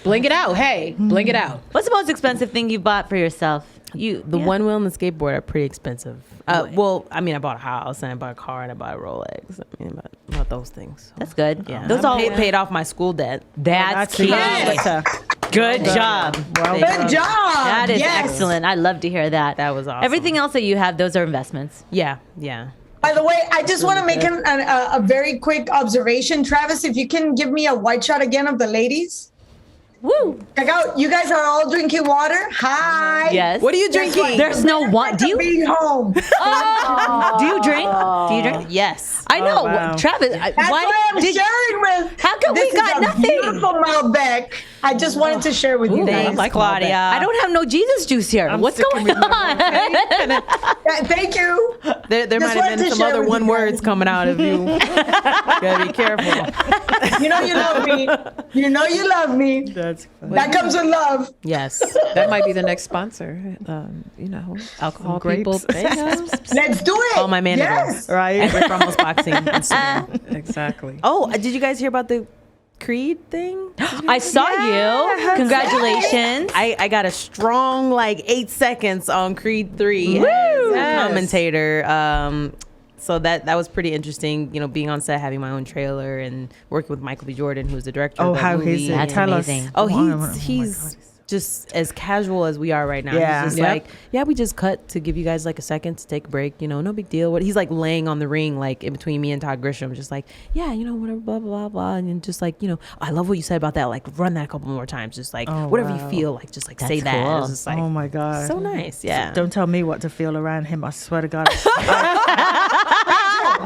Bling it out. Hey, bling it out. What's the most expensive thing you bought for yourself? The one wheel and the skateboard are pretty expensive. Well, I mean, I bought a house and I bought a car and I bought a Rolex. I mean, about those things. That's good. Yeah, Those I all paid off my school debt. that's key. Yes. Good job. Well, Good job. That is Yes. excellent. I love to hear that. That was awesome. Everything else that you have, those are investments. Yeah. By the way, I just want to make a very quick observation. Travis, if you can give me a white shot again of the ladies. Woo. Check out. You guys are all drinking water. Hi. Yes. What are you Guess drinking? what? There's no what? Do you Being home. do you drink? Do you drink? Yes. I know, wow. Travis. That's what I'm sharing with. How come we This got is a nothing? Beautiful Malbec. I just wanted to share with you guys. Thanks, Claudia. I don't have no Jesus juice here. What's sticking going with on? Yeah, thank you. There Just might have wanted been to some share other with one you guys. words coming out of you. Gotta be careful. You know you love me. You know you love me. That's funny. That comes with love. Yes. That might be the next sponsor. You know, alcohol grapes. people. Let's do it. Call my manager. Yes. Right. At Rick Ramos Boxing Instagram. Exactly. Oh, did you guys hear about the Creed thing? I saw you. Congratulations. I got a strong 8 seconds on Creed 3 as a commentator. So that was pretty interesting, being on set, having my own trailer, and working with Michael B. Jordan, who's the director Oh, of the how movie. is it? That's Tell us. amazing. Oh, my he's God. just as casual as we are right now. Yeah. He's just Yep. we just cut to give you guys a second to take a break. No big deal. What he's laying on the ring, in between me and Todd Grisham, just whatever, blah, blah, blah, blah. And just I love what you said about that. Run that a couple more times. Just whatever you feel, just say That's that. cool. It's just Oh my God. so nice. Yeah. Don't tell me what to feel around him. I swear to God.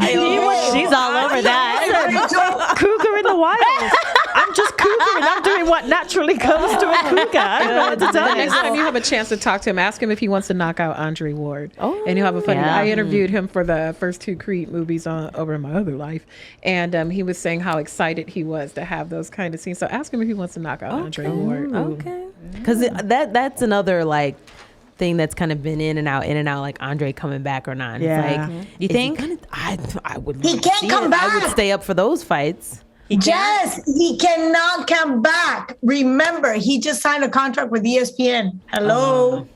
She's all over that. Cougar in the wild. I'm just cougering. I'm doing what naturally comes to a cougar. I don't know what to tell The you. next time you have a chance to talk to him, ask him if he wants to knock out Andre Ward. Oh, and he'll have a funny. yeah. I interviewed him for the first 2 Creed movies over in my other life, and he was saying how excited he was to have those kind of scenes. So ask him if he wants to knock out Andre Ward. Okay. Because that's another thing that's kind of been in and out, Andre coming back or not. And Yeah. You is think? I would. He love to can't see come it. I would back. stay up for those fights. Yes, he cannot come back. Remember, he just signed a contract with ESPN. Hello.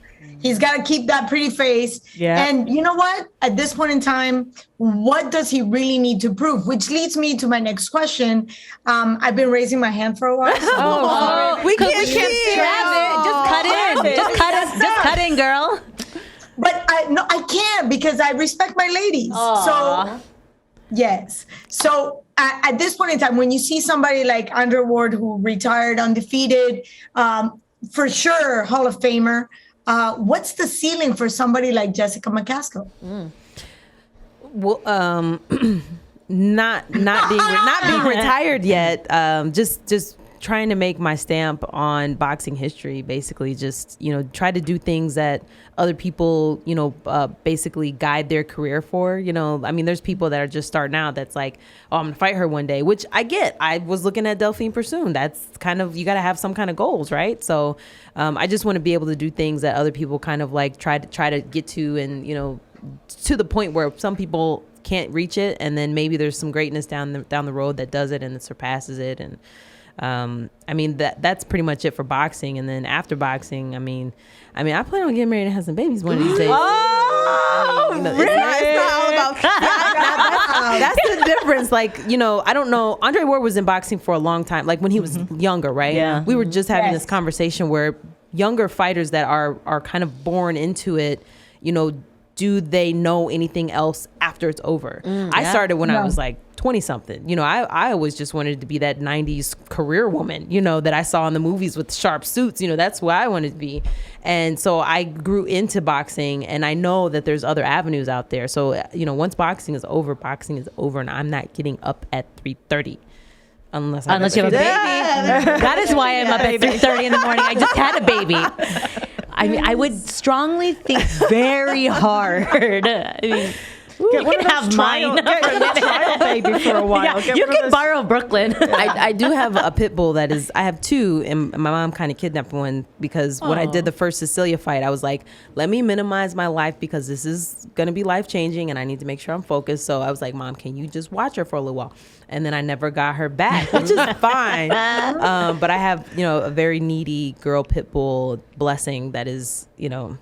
He's got to keep that pretty face. Yeah. And you know what? At this point in time, what does he really need to prove? Which leads me to my next question. I've been raising my hand for a while. So We can't see Travis, just cut in. Just cut in, girl. But I can't because I respect my ladies. So yes. So at this point in time, when you see somebody like Andre Ward who retired undefeated, for sure Hall of Famer, what's the ceiling for somebody like Jessica Mccaskill? Well, not being retired yet. Just trying to make my stamp on boxing history. Basically, just try to do things that other people basically guide their career for. I mean, there's people that are just starting out. That's I'm gonna fight her one day, which I get. I was looking at Delphine Pursoon. That's kind of, you got to have some kind of goals, right? So I just want to be able to do things that other people kind of try to get to, and to the point where some people can't reach it, and then maybe there's some greatness down the road that does it and it surpasses it. And I mean, that's pretty much it for boxing. And then after boxing, I mean, I plan on getting married and have some babies one of these days. Oh, It's not all about that's the difference. I don't know. Andre Ward was in boxing for a long time, when he was younger, right? Yeah. We were just having Yes. this conversation where younger fighters that are kind of born into it, you know, do they know anything else after it's over? I started when I was like 20 something. You know, I always just wanted to be that 90s career woman, you know, that I saw in the movies with sharp suits. You know, that's what I wanted to be. And so I grew into boxing, and I know that there's other avenues out there. So, you know, once boxing is over, and I'm not getting up at 3:30. Unless you have a baby. That is why I'm up at 3:30 in the morning. I just had a baby. I mean, I would strongly think very hard. I mean, you can have mine. Get a trial baby for a while. Yeah, you can borrow Brooklyn. I do have a pit bull I have two, and my mom kind of kidnapped one because when I did the first Cecilia fight, I was like, let me minimize my life because this is going to be life changing and I need to make sure I'm focused. So I was like, Mom, can you just watch her for a little while? And then I never got her back, which is fine. But I have, you know, a very needy girl pit bull Blessing that is, you know,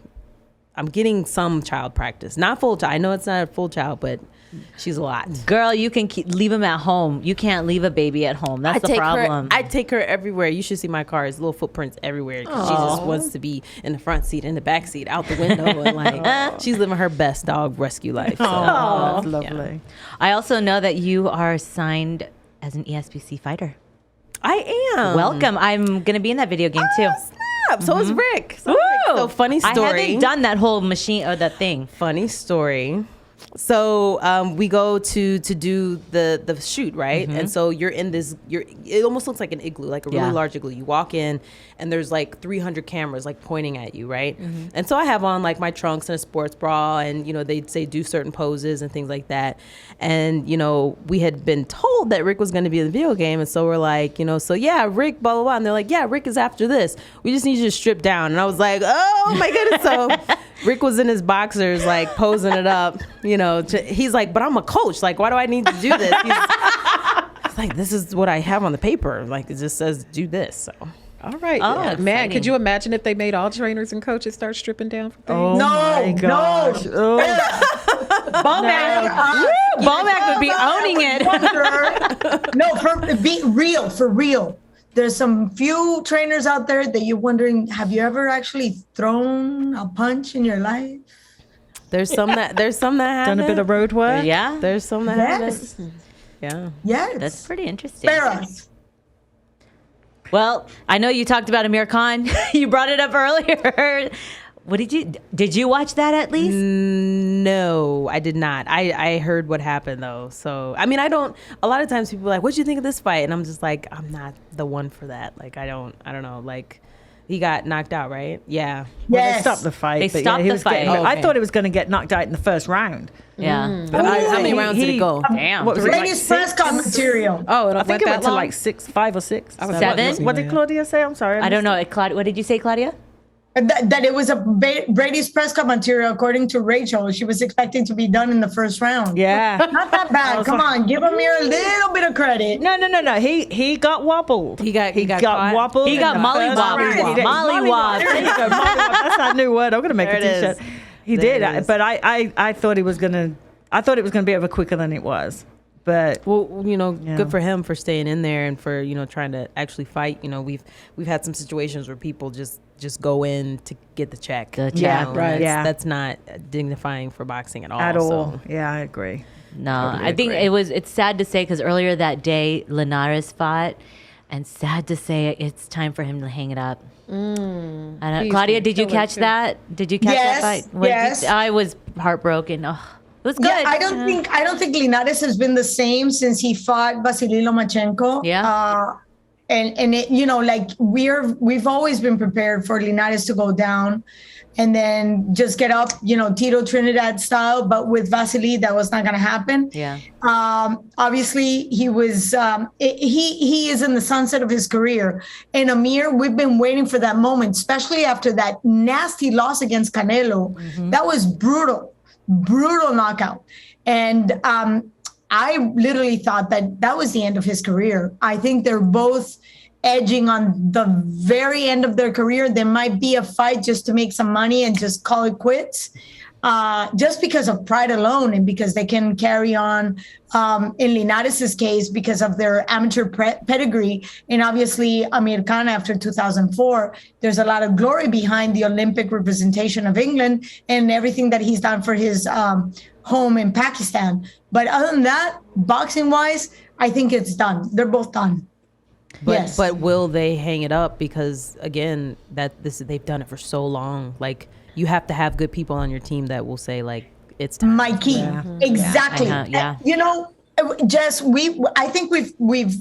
I'm getting some child practice. Not full child. I know it's not a full child, but she's a lot. Girl, you can leave him at home. You can't leave a baby at home. That's the problem. I take her everywhere. You should see my car. It's little footprints everywhere. She just wants to be in the front seat, in the back seat, out the window. And like, she's living her best dog rescue life. So, that's lovely. Yeah. I also know that you are signed as an ESPC fighter. I am. Welcome. I'm going to be in that video game too. So is Rick. So funny story. I haven't done that whole machine or that thing. Funny story. So we go to do the shoot, right? And so you're in this. It almost looks like an igloo, like a really large igloo. You walk in, and there's like 300 cameras like pointing at you, right? And so I have on like my trunks and a sports bra, and you know they'd say do certain poses and things like that. And you know we had been told that Rick was going to be in the video game, and so we're like, you know, so yeah, Rick, blah blah blah. And they're like, yeah, Rick is after this. We just need you to strip down. And I was like, oh my goodness. So Rick was in his boxers, like posing it up. You know, he's like, but I'm a coach. Like, why do I need to do this? He's like, this is what I have on the paper. Like, it just says do this. So, all right. Oh, man, could you imagine if they made all trainers and coaches start stripping down for things? Oh my gosh. No. Bomac would be owning it. No, be real, for real. There's some few trainers out there that you're wondering, have you ever actually thrown a punch in your life? There's some that happen. Done a bit of road work. Yeah. There's some that Yes. happen. Yeah. Yes. That's pretty interesting. Spare us. Well, I know you talked about Amir Khan. You brought it up earlier. What did you watch that at least? No, I did not. I heard what happened though. So, I mean, a lot of times people are like, what'd you think of this fight? And I'm just like, I'm not the one for that. Like, I don't know. Like, he got knocked out, right? Yeah. Well, Yes. they stopped the fight. They but stopped he the was fight. getting- I Okay. thought he was going to get knocked out in the first round. Yeah. But How many rounds did it go? Damn. What was it, like Ladies press con material. Oh, I think it went to like 5 or 6. Seven? What did Claudia say? I'm sorry. I don't know. What did you say, Claudia? That it was a Brady's press con material, according to Rachel. She was expecting to be done in the first round. Yeah. Not that bad. Come on, give Amir a little bit of credit. No. He got wobbled. He got caught. wobbled. He got in the mollywobbled. first round. He did. Mollywobbed. There you go. Mollywobbled. That's our new word. I'm going to make There a it t-shirt. is. He There did, it is. but I thought he was going to. I thought it was going to be over quicker than it was. But Well, you know, Yeah. good for him for staying in there and for, you know, trying to actually fight. You know, we've had some situations where people just go in to get the check. The You check, know, right. Yeah. That's not dignifying for boxing at all. at all, So. yeah, I agree. No, Totally I think agree. it's sad to say because earlier that day, Linares fought, and sad to say it's time for him to hang it up. I don't, He's Claudia, been did you killing catch too. that? Did you catch Yes, that fight? What did you- yes. I was heartbroken. Oh, it was good. Yeah, I don't think Linares has been the same since he fought Vasily Lomachenko. Yeah. And it, you know, like we've always been prepared for Linares to go down and then just get up, you know, Tito Trinidad style. But with Vasily, that was not going to happen. Yeah. Obviously, he was he is in the sunset of his career. And Amir, we've been waiting for that moment, especially after that nasty loss against Canelo. That was brutal knockout. And I literally thought that was the end of his career. I think they're both edging on the very end of their career. There might be a fight just to make some money and just call it quits. just because of pride alone and because they can carry on, in Linares' case, because of their amateur pedigree. And obviously, Amir Khan, after 2004, there's a lot of glory behind the Olympic representation of England and everything that he's done for his home in Pakistan. But other than that, boxing-wise, I think it's done. They're both done. But will they hang it up? Because again, they've done it for so long. Like, you have to have good people on your team that will say, like, it's time. Mikey, exactly. You know, Jess, I think we've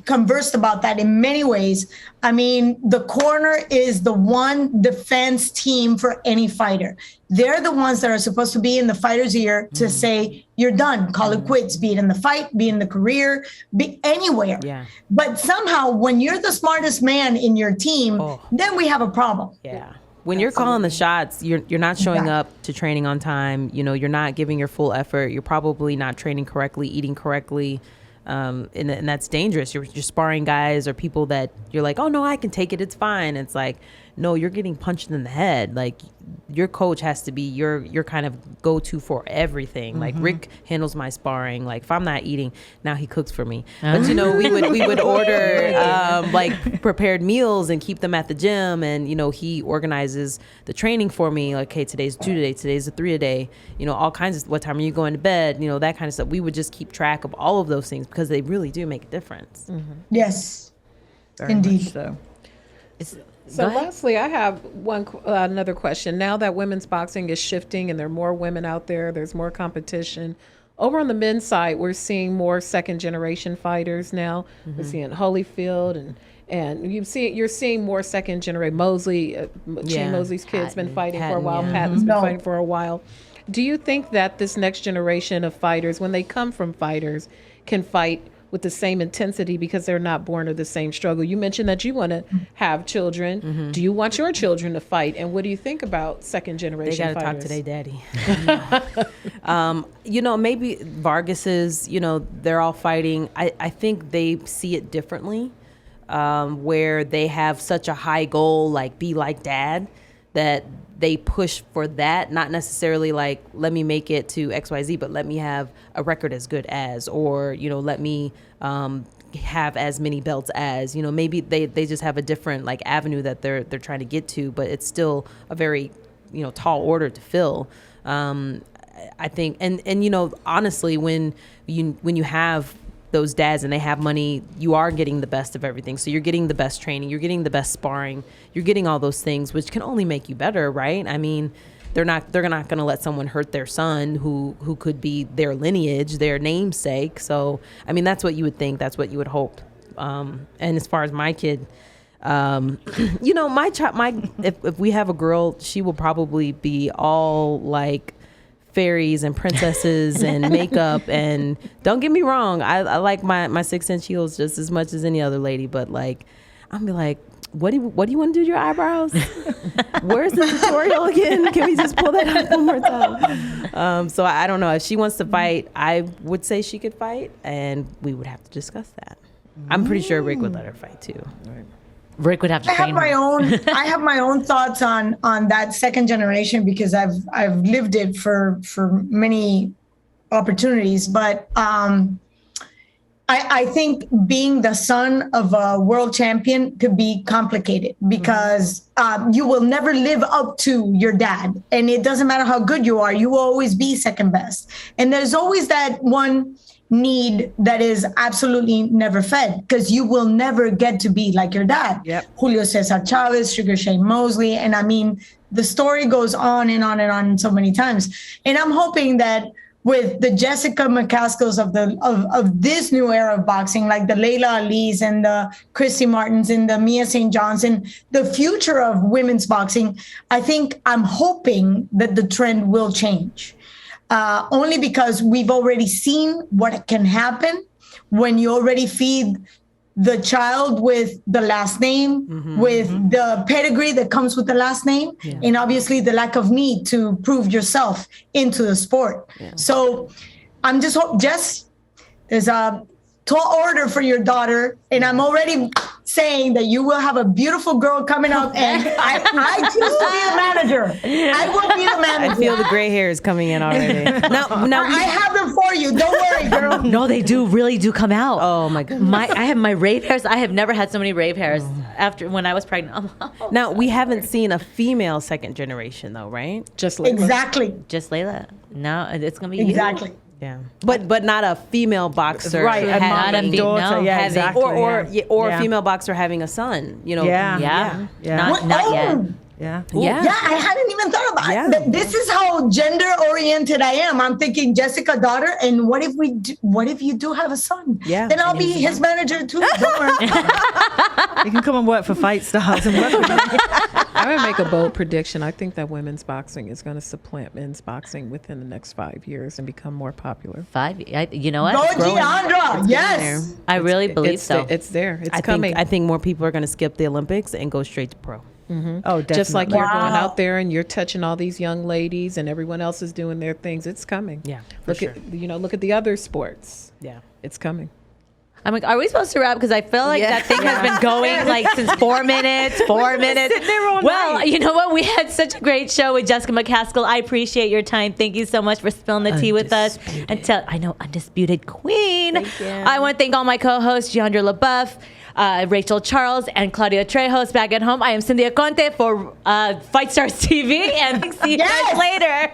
conversed about that in many ways. I mean, the corner is the one defense team for any fighter. They're the ones that are supposed to be in the fighter's ear to say, you're done, call it quits, be it in the fight, be in the career, be anywhere. Yeah. But somehow when you're the smartest man in your team, then we have a problem. Yeah. When you're calling the shots, you're not showing up to training on time. You know, you're not giving your full effort. You're probably not training correctly, eating correctly. And that's dangerous. You're sparring guys or people that you're like, oh, no, I can take it. It's fine. It's like, no, you're getting punched in the head. Like, your coach has to be your kind of go-to for everything. Like, Rick handles my sparring. Like, if I'm not eating, now he cooks for me. But, you know, we would order like prepared meals and keep them at the gym. And, you know, he organizes the training for me. Like, hey, today's 2 a day, today's a 3 a day. You know, all kinds of, what time are you going to bed? You know, that kind of stuff. We would just keep track of all of those things because they really do make a difference. Yes, Very indeed. much so. So lastly, I have another question. Now that women's boxing is shifting and there are more women out there, there's more competition. Over on the men's side, we're seeing more second generation fighters now. We're seeing Holyfield and you're seeing more second generation. Mosley, Shane Mosley's kid's been fighting for a while. Patton's been fighting for a while. Do you think that this next generation of fighters, when they come from fighters, can fight with the same intensity because they're not born of the same struggle? You mentioned that you want to have children. Do you want your children to fight? And what do you think about second generation fighters? They got to talk to their daddy. You know, maybe Vargas's, you know, they're all fighting. I think they see it differently, where they have such a high goal, like be like dad, that they push for that, not necessarily like, let me make it to XYZ, but let me have a record as good as, or, you know, let me have as many belts as, you know, maybe they just have a different like avenue that they're trying to get to, but it's still a very, you know, tall order to fill. I think, and you know, honestly, when you have those dads and they have money, you are getting the best of everything. So you're getting the best training, you're getting the best sparring, you're getting all those things, which can only make you better, right? I mean, they're not going to let someone hurt their son who could be their lineage, their namesake. So, I mean, that's what you would think, that's what you would hope. And as far as my kid, you know, if we have a girl, she will probably be all like fairies and princesses and makeup. And don't get me wrong, I like my 6-inch heels just as much as any other lady, but like, I'll be like, what do you want to do to your eyebrows? Where's the tutorial again? Can we just pull that up one more time? So I don't know. If she wants to fight, I would say she could fight, and we would have to discuss that. I'm pretty sure Rick would let her fight too. Right. Rick would have to train her. I have my own thoughts on that second generation because I've lived it for many opportunities. But I think being the son of a world champion could be complicated because you will never live up to your dad. And it doesn't matter how good you are, you will always be second best. And there's always that one need that is absolutely never fed because you will never get to be like your dad. Yep. Julio Cesar Chavez, Sugar Shane Mosley. And I mean, the story goes on and on and on so many times. And I'm hoping that with the Jessica McCaskills of this new era of boxing, like the Layla Ali's and the Christy Martins and the Mia St. Johns and the future of women's boxing, I'm hoping that the trend will change. Only because we've already seen what can happen when you already feed the child with the last name, with the pedigree that comes with the last name, and obviously the lack of need to prove yourself into the sport. Yeah. So I'm just Jess, there's a tall order for your daughter, and I'm already saying that you will have a beautiful girl coming up, and I choose to be the manager. I will be the manager. I feel the gray hairs coming in already. Now I have them for you. Don't worry, girl. No, they really do come out. Oh my goodness. I have my rave hairs. I have never had so many rave hairs after when I was pregnant. Now we haven't seen a female second generation though, right? Just like Exactly. Just Layla. No, it's gonna be Exactly. you. Yeah, but not a female boxer, Right, a Had mom not and a daughter. no, Yeah, having- exactly. or yeah. a female boxer having a son. You know. Yeah. Yeah. Yeah. Not yet. Yeah. Yeah. Yeah, I hadn't even thought about Yeah. it. This is how gender oriented I am. I'm thinking Jessica daughter, and what if you do have a son? Yeah. Then I'll be his manager too. Don't worry. You can come and work for Fight Stars and work with me. I'm gonna make a bold prediction. I think that women's boxing is going to supplant men's boxing within the next 5 years and become more popular. You know what? Go It's growing. Jeandra. Yes. I really believe it's so. It's there. It's I coming. think more people are going to skip the Olympics and go straight to pro. Oh, definitely. Just like you're going Wow. out there and you're touching all these young ladies and everyone else is doing their things. It's coming. Yeah, for Look sure. at look at the other sports. Yeah. It's coming. I'm like, are we supposed to wrap? Because I feel like that thing has been going like since 4 minutes. 4 minutes. sit there all Well, night. you know what? We had such a great show with Jessica Mccaskill. I appreciate your time. Thank you so much for spilling the tea with us. I know, Undisputed Queen. Thank you. I want to thank all my co-hosts, Jeandra LeBeauf, Rachel Charles, and Claudia Trejos back at home. I am Cynthia Conte for Fight Stars TV, and see you guys later.